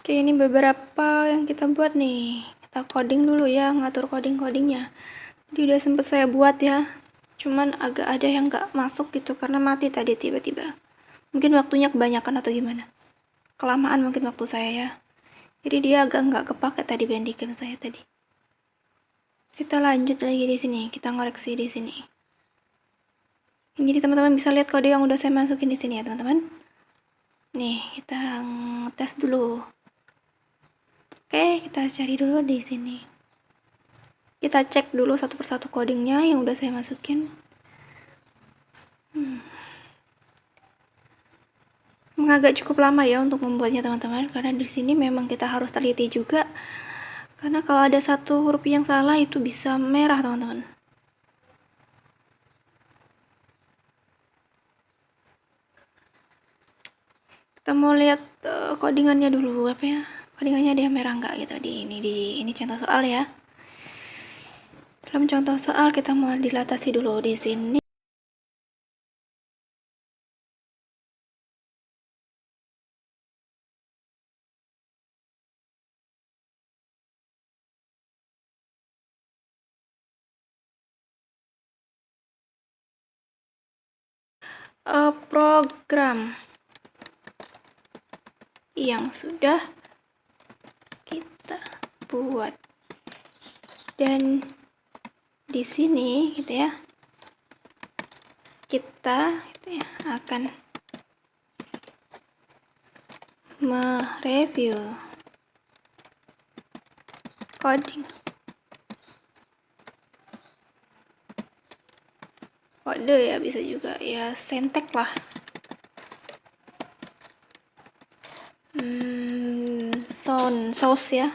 Oke, ini beberapa yang kita buat nih. Kita coding dulu ya, ngatur codingnya. Jadi udah sempet saya buat ya. Cuman agak ada yang nggak masuk gitu karena mati tadi tiba-tiba. Mungkin waktunya kebanyakan atau gimana. Kelamaan mungkin waktu saya ya. Jadi dia agak nggak kepake tadi bandikan saya tadi. Kita lanjut lagi di sini, kita ngoreksi di sini. Jadi teman-teman bisa lihat kode yang udah saya masukin di sini ya teman-teman. Nih, kita ngetes dulu. Oke, kita cari dulu di sini. Kita cek dulu satu persatu codingnya yang udah saya masukin. Agak cukup lama ya untuk membuatnya teman-teman, karena di sini memang kita harus teliti juga. Karena kalau ada satu huruf yang salah itu bisa merah teman-teman. Kita mau lihat codingannya dulu apa ya? Codingannya dia merah nggak gitu di ini contoh soal ya. Dalam contoh soal kita mau dilatasi dulu di sini. Program yang sudah kita buat, dan di sini gitu ya kita gitu ya akan mereview coding kode ya, bisa juga ya syntax lah. Source ya,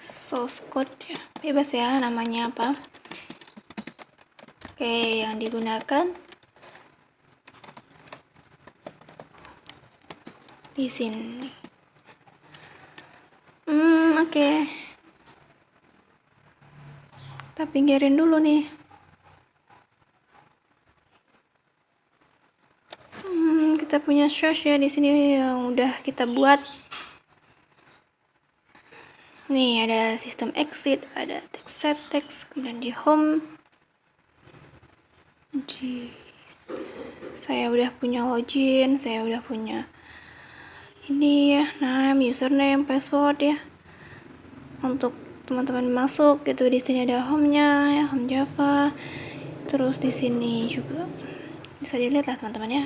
source code ya, bebas ya namanya apa. Oke, yang digunakan di sini. Oke. Kita pinggirin dulu nih. Kita punya source ya di sini yang udah kita buat. Nih ada sistem exit, ada text set text, kemudian di home. Saya udah punya login, saya udah punya ini ya, name, username, password ya. Untuk teman-teman masuk gitu, di sini ada home-nya ya, home Java. Terus di sini juga bisa dilihat lah teman-teman ya.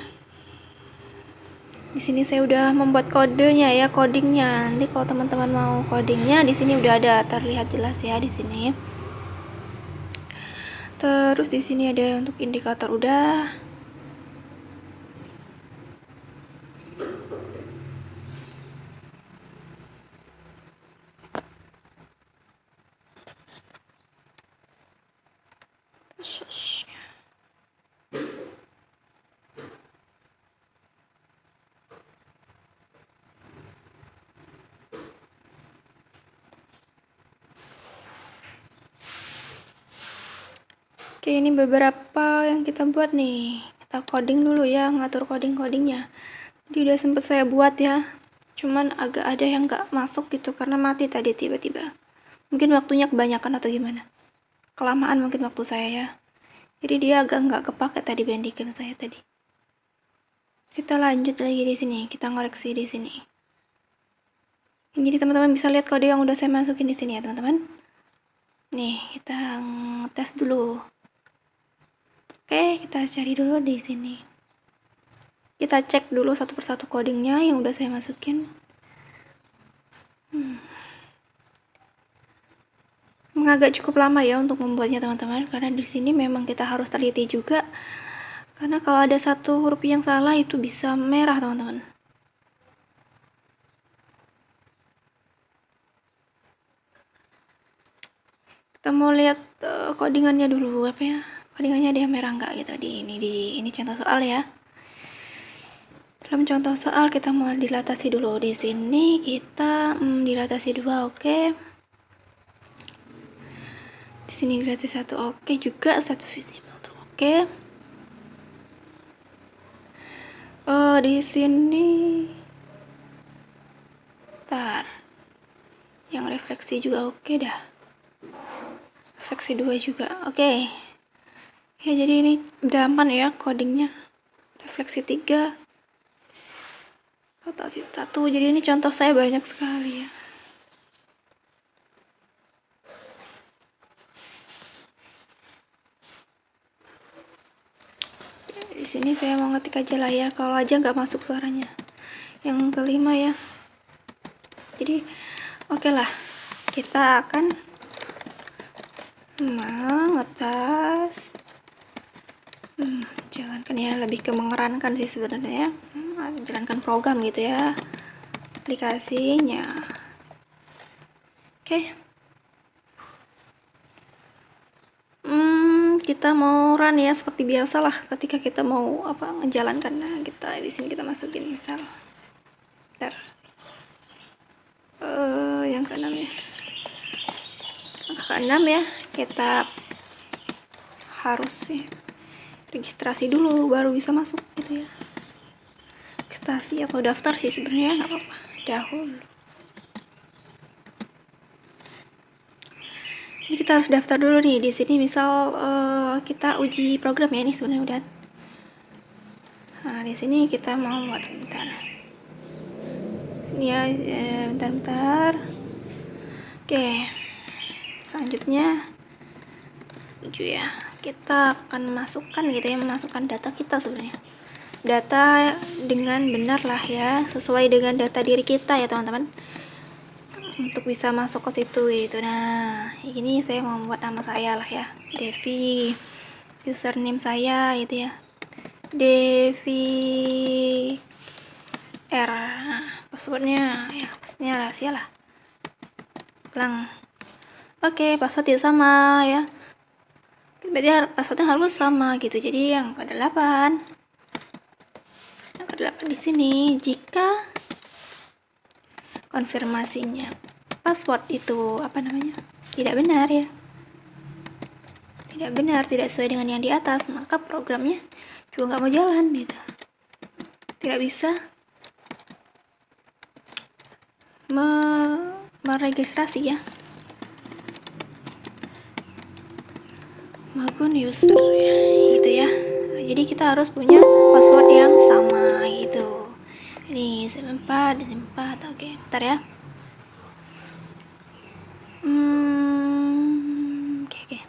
Di sini saya udah membuat kodenya ya, codingnya. Nanti kalau teman-teman mau codingnya di sini udah ada terlihat jelas ya di sini. Terus di sini ada untuk indikator udah. Oke, ini beberapa yang kita buat nih. Kita coding dulu ya, ngatur codingnya. Jadi udah sempet saya buat ya. Cuman agak ada yang nggak masuk gitu karena mati tadi tiba-tiba. Mungkin waktunya kebanyakan atau gimana. Kelamaan mungkin waktu saya ya. Jadi dia agak nggak kepake tadi Bandicam saya tadi. Kita lanjut lagi di sini, kita ngoreksi di sini. Jadi teman-teman bisa lihat kode yang udah saya masukin di sini ya teman-teman. Nih, kita ngetes dulu. Oke, kita cari dulu di sini. Kita cek dulu satu persatu codingnya yang udah saya masukin. Agak cukup lama ya untuk membuatnya teman-teman, karena di sini memang kita harus teliti juga. Karena kalau ada satu huruf yang salah itu bisa merah teman-teman. Kita mau lihat codingannya dulu apa ya? Codingannya dia merah nggak gitu di ini contoh soal ya. Dalam contoh soal kita mau dilatasi dulu di sini kita dilatasi 2 oke. Di sini dilatasi 1 oke juga, set visible oke. Di sini yang refleksi juga oke dah. Refleksi 2 juga oke. Ya jadi ini udah aman ya codingnya. Refleksi 3, rotasi 1. Jadi ini contoh saya banyak sekali ya. Di sini saya mau ngetik aja lah ya, kalau aja nggak masuk suaranya. Yang kelima ya. Jadi oke lah, kita akan ngetes. Jalankan ya, lebih ke mengerankan sih sebenarnya ya. Jalankan program gitu ya, aplikasinya. Oke. Kita mau run ya seperti biasa lah ketika kita mau ngejalankan. Nah, kita di sini kita masukin misal yang ke-6 ya. Ke-6 ya, kita harus sih registrasi dulu baru bisa masuk gitu ya. Registrasi atau daftar sih sebenarnya nggak apa-apa dahulu. Jadi kita harus daftar dulu nih di sini misal kita uji program ya, ini sebenarnya udah. Nah di sini kita mau buat bentar. Sini ya, bentar. Oke, selanjutnya 7 ya. Kita akan masukkan gitu ya, memasukkan data kita sebenarnya. Data dengan benar lah ya, sesuai dengan data diri kita ya teman-teman. Untuk bisa masuk ke situ gitu. Nah, ini saya mau membuat nama saya lah ya, Devi. Username saya gitu ya, Devi R. Nah, passwordnya rahasia lah. Ulang. Oke, password sama ya. Berarti passwordnya harus sama gitu. Jadi yang ke-8. Yang ke-8 di sini jika konfirmasinya password itu tidak benar ya, tidak sesuai dengan yang di atas, maka programnya juga nggak mau jalan gitu, tidak bisa meregistrasi ya, maupun user ya, gitu ya. Jadi kita harus punya password yang sama gitu. Ini 4. Oke, bentar ya. Oke.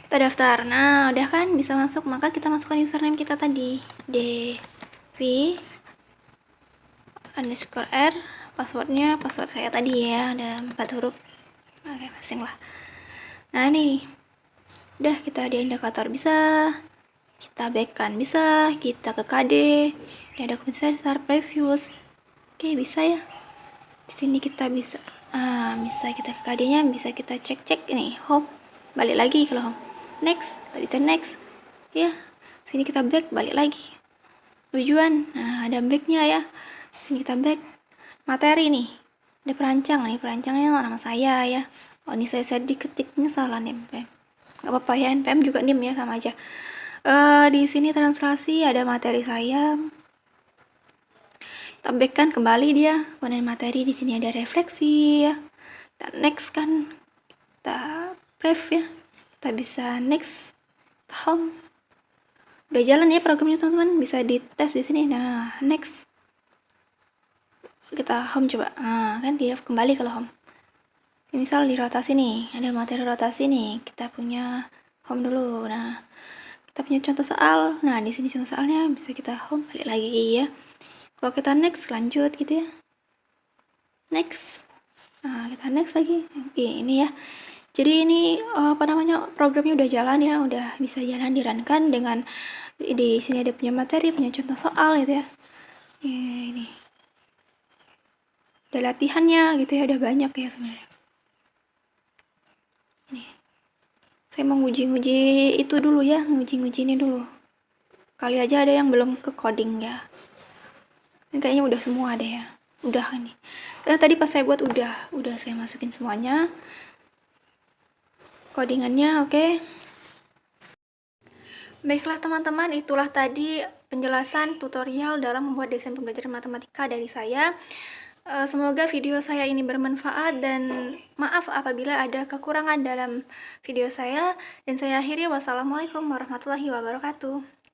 Kita daftar. Nah, udah kan bisa masuk, maka kita masukkan username kita tadi, Devi _r. Passwordnya password saya tadi ya, ada 4 huruf. Oke, masing lah. Nah, ini udah kita di indikator bisa, kita backkan bisa, kita ke KD, ada dokumentasi previous. Oke, bisa ya. Di sini kita bisa kita ke KD-nya, bisa kita cek ini home. Balik lagi kalau home. next, kita bisa next ya. Sini kita back, balik lagi tujuan. Nah, ada backnya ya. Sini kita back materi nih, ada perancang nih, perancangnya nama saya ya. Oh, ini saya diketiknya salah nih, nggak apa-apa ya, NPM juga nim ya, sama aja. Di sini translasi ada materi saya, kita back kan, kembali dia komponen materi. Di sini ada refleksi ya, kita next kan, kita pref ya, kita bisa next, kita home. Udah jalan ya programnya teman-teman, bisa dites di sini. Nah, next, kita home coba. Nah, kan dia kembali ke home. Misal di rotasi nih, ada materi rotasi nih, kita punya home dulu. Nah, kita punya contoh soal. Nah, di sini contoh soalnya bisa kita home, balik lagi ya. Kalau kita next, lanjut gitu ya. Next. Nah, kita next lagi. Ini ya. Jadi ini programnya udah jalan ya, udah bisa jalan dirankan dengan di sini ada punya materi, punya contoh soal gitu ya. Ini. Udah latihannya gitu ya, udah banyak ya sebenarnya. Ini. Saya mau nguji-nguji itu dulu ya, nguji-nguji ini dulu. Kali aja ada yang belum ke coding ya. Dan kayaknya udah semua ada ya. Udah nih. Karena tadi pas saya buat udah saya masukin semuanya. Codingannya oke. Baiklah teman-teman, itulah tadi penjelasan tutorial dalam membuat desain pembelajaran matematika dari saya. Semoga video saya ini bermanfaat, dan maaf apabila ada kekurangan dalam video saya. Dan saya akhiri, wassalamualaikum warahmatullahi wabarakatuh.